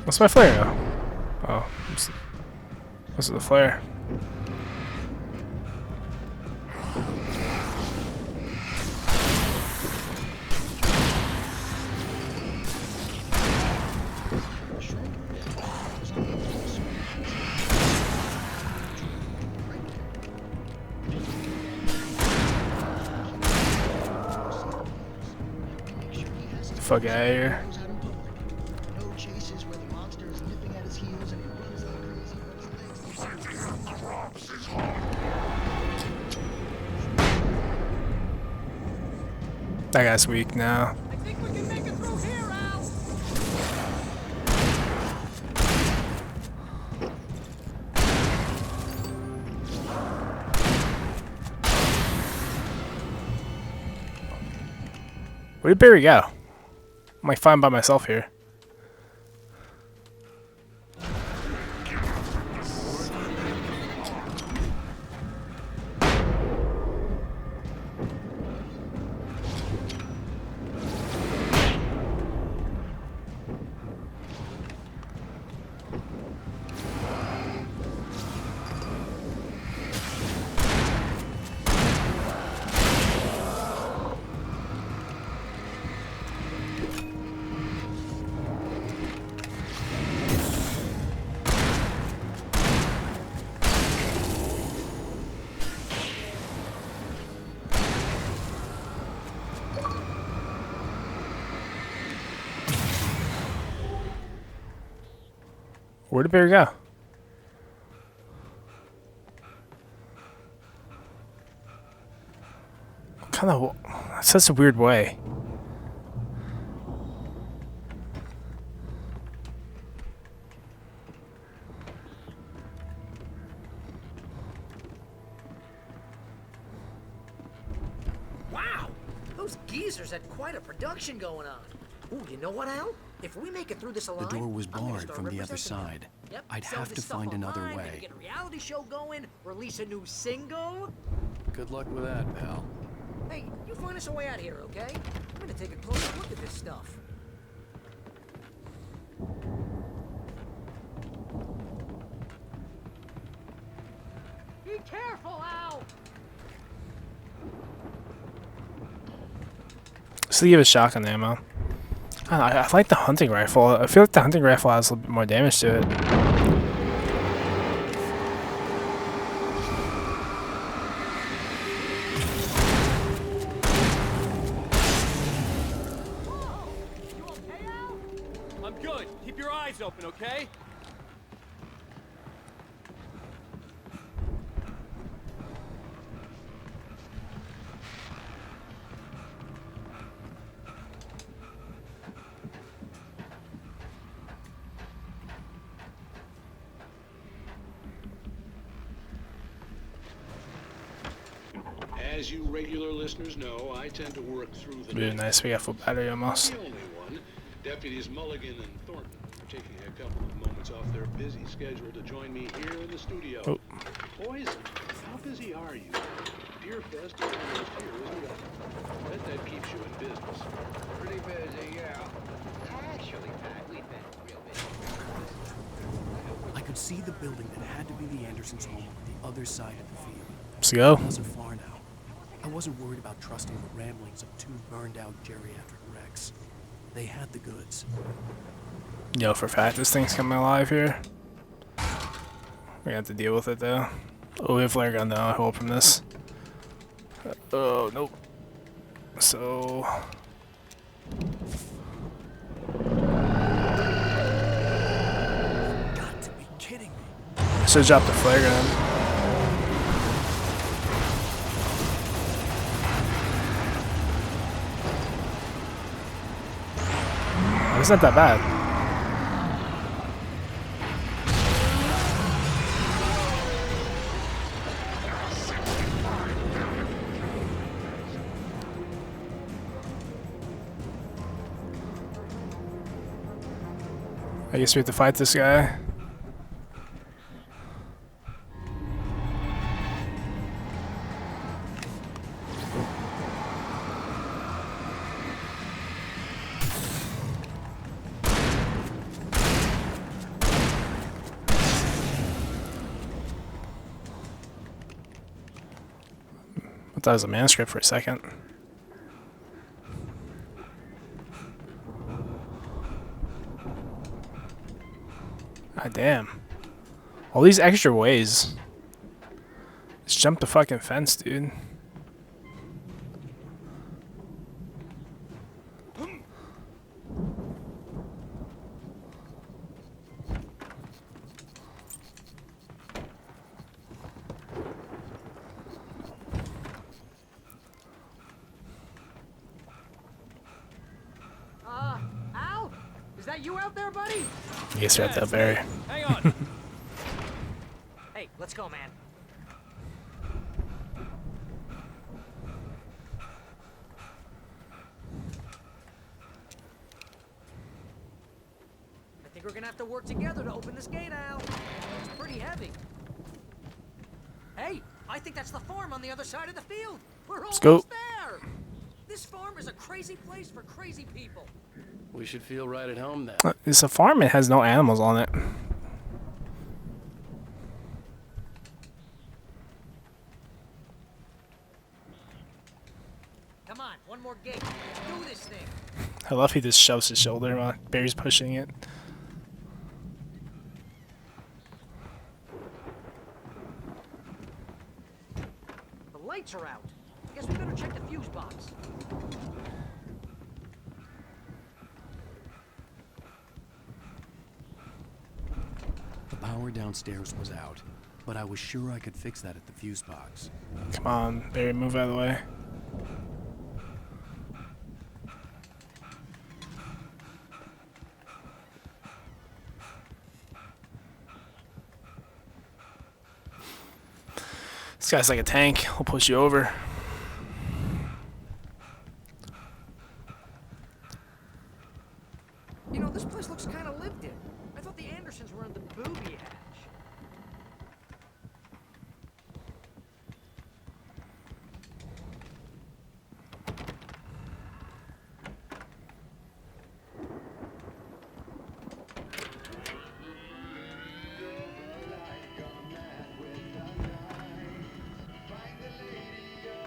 What's my flare go? Oh, what's the flare? Fuck out of here. That guy's weak now. I think we can make it through here, Al. Where did Barry go? I'm like fine by myself here. Where did Barry go? Kind of. That's such a weird way. Wow! Those geezers had quite a production going on. Ooh, you know what, Al? If we make it through this alive, The door was I'm gonna barred start from the other representing side. them. Yep, I'd sell have this to stuff find another online, way. maybe get a reality show going, release a new single. Good luck with that, pal. Hey, you find us a way out here, okay? I'm gonna take a closer look at this stuff. Be careful, Al. So you have a shotgun ammo. I don't know, I like the hunting rifle. I feel like the hunting rifle has a little bit more damage to it. I'm good. Keep your eyes open, okay? As you regular listeners know, I tend to work through the Really night. nice. We got full battery almost. The only one. Deputies Mulligan and Thornton are taking a couple of moments off their busy schedule to join me here in the studio. Oh. Boys, how busy are you? Deerfest is almost here, isn't it? I bet that keeps you in business. Pretty busy, yeah. Actually, Pat, we've been real busy. I could see the building that had to be the Andersons' home on the other side of the field. Let's go. It wasn't far now. I wasn't worried about trusting the ramblings of two burned-out geriatric wrecks. They had the goods. Yo, for a fact, this thing's coming alive here. We're gonna have to deal with it though. Oh, we have flare gun though. I hope from this. Oh, nope. So. Got to be kidding me. I should drop the flare gun. It's not that bad. I guess we have to fight this guy. I thought it was a manuscript for a second. God damn. All these extra ways. Just jump the fucking fence, dude. Al? Is that you out there, buddy? Yes, right there, Barry. Hang on. Hey, let's go, man. I think we're gonna have to work together to open this gate, Al. It's pretty heavy. Hey, I think that's the farm on the other side of the field. We're almost go. there. This farm is a crazy place for crazy people. We should feel right at home then. It's a farm. It has no animals on it. Come on, one more gate. Let's do this thing. I love he just shoves his shoulder while Barry's pushing it. The lights are out. Guess we better check the fuse box. The power downstairs was out, but I was sure I could fix that at the fuse box. Come on, Barry, move out of the way. This guy's like a tank. He'll push you over. You know, this place looks kind of lived in. I thought the Andersons were in the booby hatch.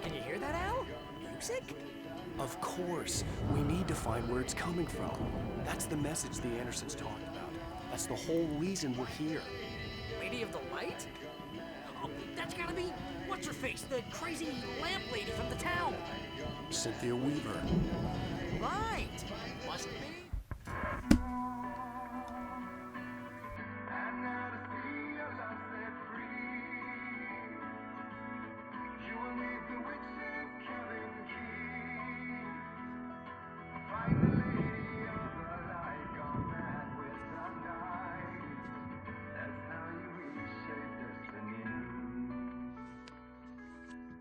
Can you hear that, Al? Music? Of course. We need to find where it's coming from. That's the message the Andersons talked about. That's the whole reason we're here. Lady of the Light? Oh, that's gotta be what's-her-face, the crazy lamp lady from the town. Cynthia Weaver. Right. Must be.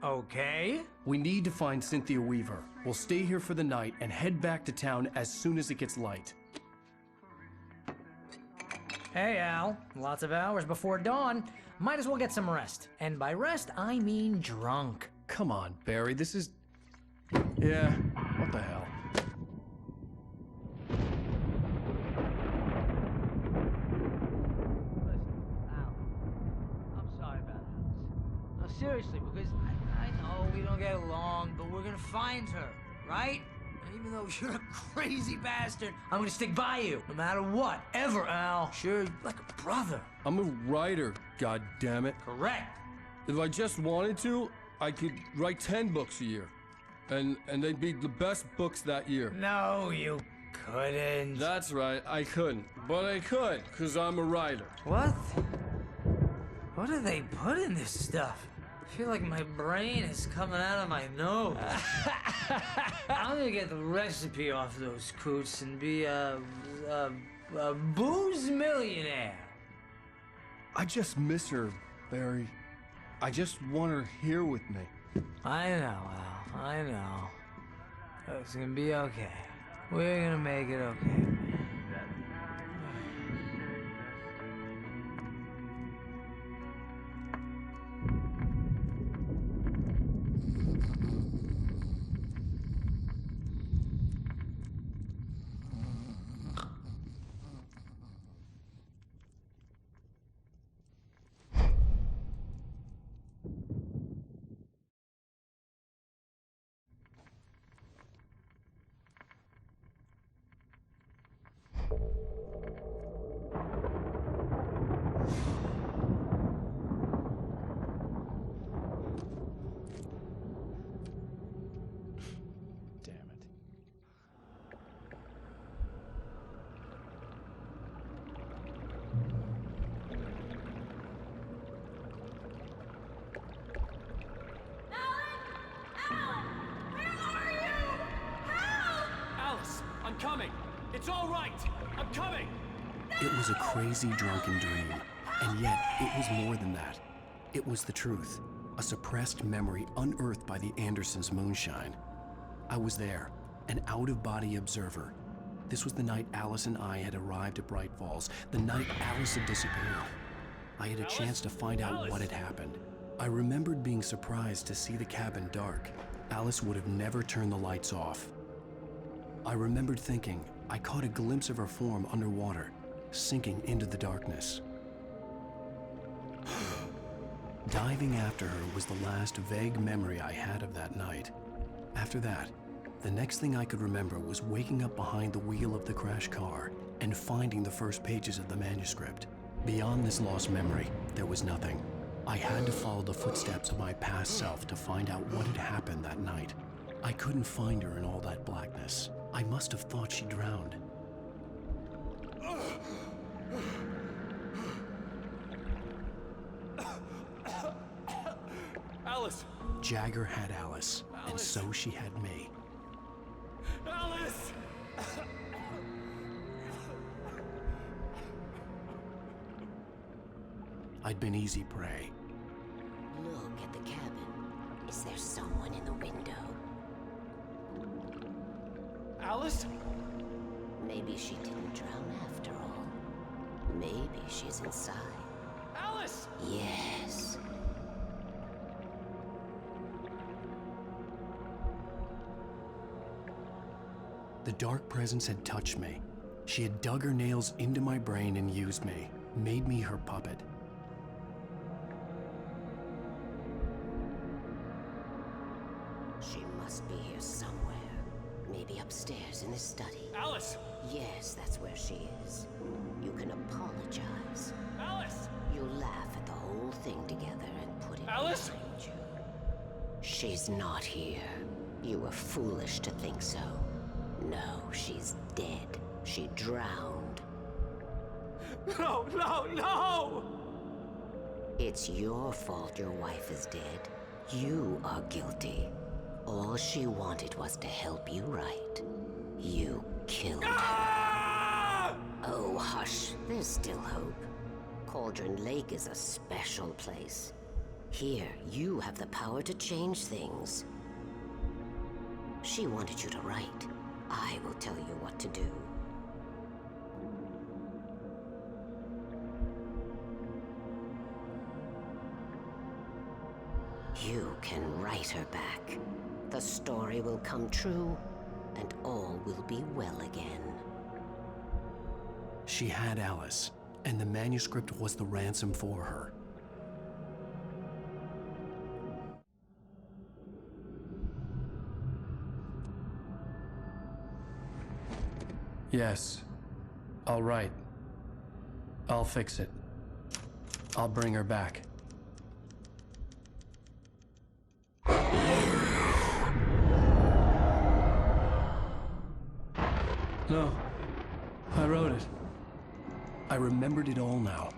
Okay. We need to find Cynthia Weaver. We'll stay here for the night and head back to town as soon as it gets light. Hey, Al. Lots of hours before dawn. Might as well get some rest. And by rest, I mean drunk. Come on, Barry, this is... Yeah, what the hell? I'm sorry about Alice. No, seriously, because I know we don't get along, but we're gonna find her, right? And even though you're a crazy bastard, I'm gonna stick by you, no matter what, ever, Al. Sure, like a brother. I'm a writer, god damn it. Correct. If I just wanted to, I could write 10 books a year. And they'd be the best books that year. No, you couldn't. That's right, I couldn't. But I could, because I'm a writer. What? What do they put in this stuff? I feel like my brain is coming out of my nose. I'm gonna get the recipe off those coots and be a booze millionaire. I just miss her, Barry. I just want her here with me. I know, Al. I know. It's gonna be okay. We're gonna make it okay. I'm coming. It's all right. I'm coming. It was a crazy, drunken dream, and yet it was more than that. It was the truth, a suppressed memory unearthed by the Andersons' moonshine. I was there, an out-of-body observer. This was the night Alice and I had arrived at Bright Falls, the night Alice had disappeared. I had a chance to find out what had happened. I remembered being surprised to see the cabin dark. Alice would have never turned the lights off. I remembered thinking I caught a glimpse of her form underwater, sinking into the darkness. Diving after her was the last vague memory I had of that night. After that, the next thing I could remember was waking up behind the wheel of the crashed car and finding the first pages of the manuscript. Beyond this lost memory, there was nothing. I had to follow the footsteps of my past self to find out what had happened that night. I couldn't find her in all that blackness. I must have thought she drowned. Alice! Jagger had Alice, and so she had me. Alice! I'd been easy prey. Look at the cabin. Is there someone in the window? Alice? Maybe she didn't drown after all. Maybe she's inside. Alice! Yes. The dark presence had touched me. She had dug her nails into my brain and used me, made me her puppet. She must be here somewhere. Maybe upstairs in the study. Alice! Yes, that's where she is. You can apologize. Alice! You'll laugh at the whole thing together and put it Alice! behind you. She's not here. You were foolish to think so. No, she's dead. She drowned. No, no, no! It's your fault your wife is dead. You are guilty. All she wanted was to help you right. You killed her. Oh, hush. There's still hope. Cauldron Lake is a special place. Here, you have the power to change things. She wanted you to write. I will tell you what to do. You can write her back. The story will come true, and all will be well again. She had Alice, and the manuscript was the ransom for her. Yes, I'll write. I'll fix it. I'll bring her back. No, I wrote it. I remembered it all now.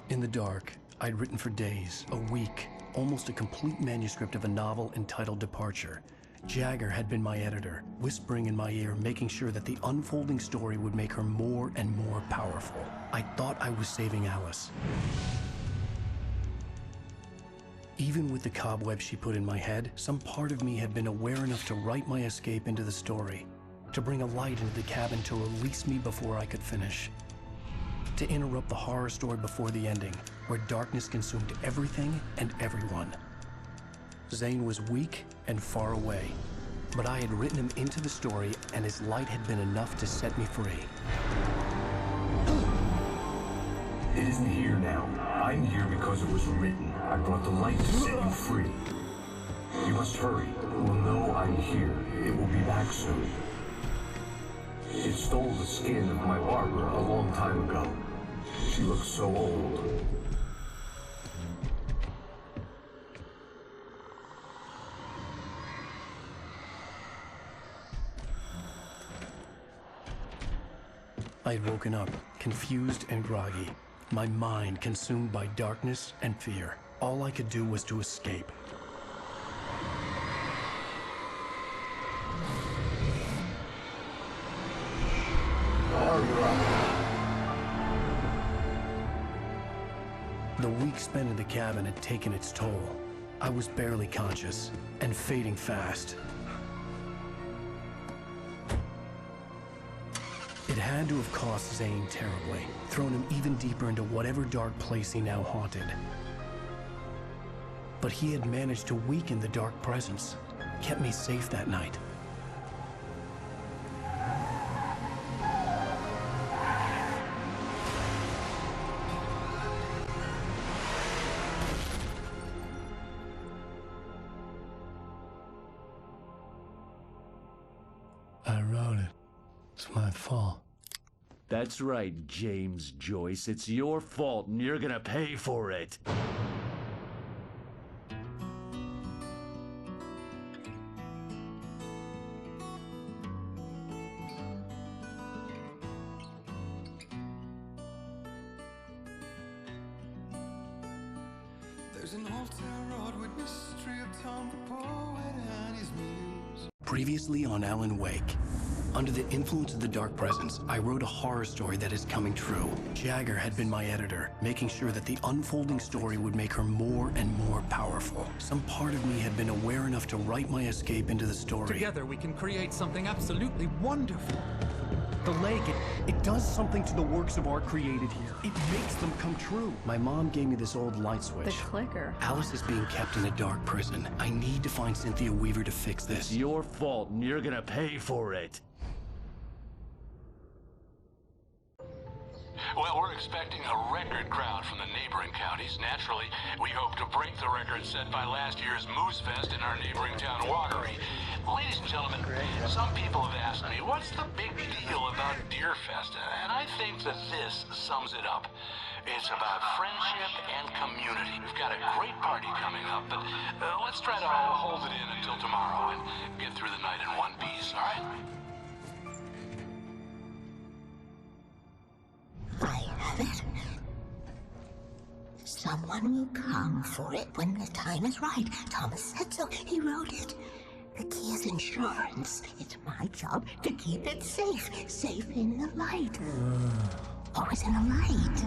In the dark, I'd written for days, a week, almost a complete manuscript of a novel entitled Departure. Jagger had been my editor, whispering in my ear, making sure that the unfolding story would make her more and more powerful. I thought I was saving Alice. Even with the cobwebs she put in my head, some part of me had been aware enough to write my escape into the story, to bring a light into the cabin to release me before I could finish, to interrupt the horror story before the ending, where darkness consumed everything and everyone. Zane was weak and far away, but I had written him into the story, and his light had been enough to set me free. It isn't here now. I'm here because it was written. I brought the light to set you free. You must hurry. It will know I'm here. It will be back soon. It stole the skin of my barber a long time ago. She looks so old. I had woken up, confused and groggy, my mind consumed by darkness and fear. All I could do was to escape. The week spent in the cabin had taken its toll. I was barely conscious and fading fast. It had to have cost Zane terribly, thrown him even deeper into whatever dark place he now haunted. But he had managed to weaken the dark presence, kept me safe that night. I wrote it. It's my fault. That's right, James Joyce. It's your fault, and you're gonna pay for it. There's an old town road with mystery of Tom the poet and his muse. Previously on Alan Wake. Under the influence of the dark presence, I wrote a horror story that is coming true. Jagger had been my editor, making sure that the unfolding story would make her more and more powerful. Some part of me had been aware enough to write my escape into the story. Together we can create something absolutely wonderful. The lake, it does something to the works of art created here. It makes them come true. My mom gave me this old light switch. The clicker. Alice is being kept in a dark prison. I need to find Cynthia Weaver to fix this. It's your fault, and you're gonna pay for it. Well, we're expecting a record crowd from the neighboring counties. Naturally, we hope to break the record set by last year's Moose Fest in our neighboring town, Watery. Ladies and gentlemen, some people have asked me, what's the big deal about Deer Fest? And I think that this sums it up. It's about friendship and community. We've got a great party coming up, but let's try to hold it in until tomorrow and get through the night in one piece, all right? I have it. Someone will come for it when the time is right. Thomas said so. He wrote it. The key is insurance. It's my job to keep it safe. Safe in the light. Always in the light.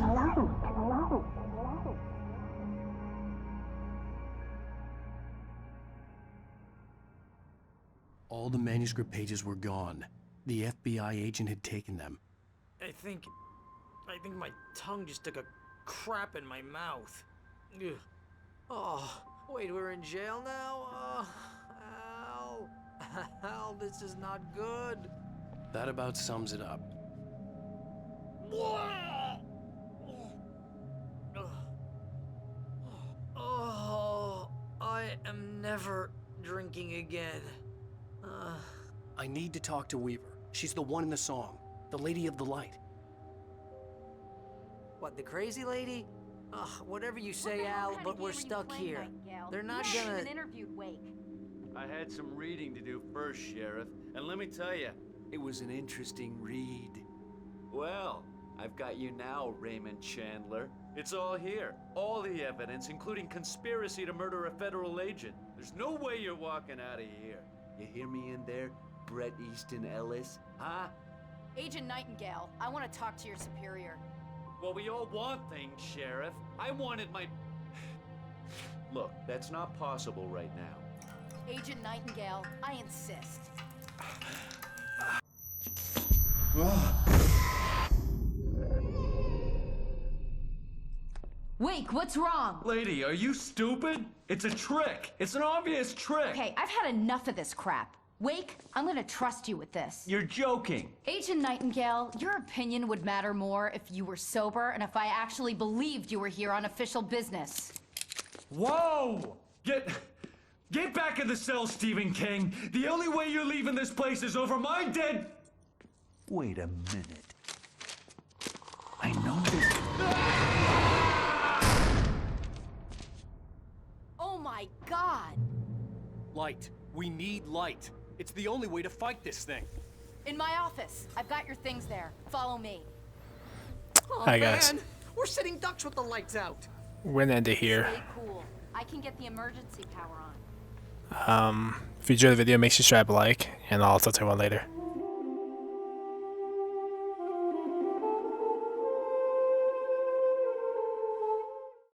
All the manuscript pages were gone. The FBI agent had taken them. I think my tongue just took a crap in my mouth. Ugh. Oh, wait, we're in jail now? Al. Al, this is not good. That about sums it up. Oh, I am never drinking again. I need to talk to Weaver. She's the one in the song. The Lady of the Light. What, the crazy lady? Ugh, whatever you say, Al, but we're stuck here. They're not gonna... interviewed Wake. I had some reading to do first, Sheriff, and let me tell you, it was an interesting read. Well, I've got you now, Raymond Chandler. It's all here. All the evidence, including conspiracy to murder a federal agent. There's no way you're walking out of here. You hear me in there, Bret Easton Ellis? Huh? Agent Nightingale, I want to talk to your superior. Well, we all want things, Sheriff. I wanted my... Look, that's not possible right now. Agent Nightingale, I insist. Wake, what's wrong? Lady, are you stupid? It's a trick. It's an obvious trick. Okay, I've had enough of this crap. Wake, I'm gonna trust you with this. You're joking. Agent Nightingale, your opinion would matter more if you were sober and if I actually believed you were here on official business. Whoa! Get back in the cell, Stephen King. The only way you're leaving this place is over my dead... Wait a minute. I know this... Oh my God! Light. We need light. It's the only way to fight this thing. In my office. I've got your things there. Follow me. Oh, Hi, guys. man. We're sitting ducks with the lights out. We're gonna end it here. Stay cool. I can get the emergency power on. If you enjoyed the video, make sure to subscribe, like, and I'll talk to everyone later.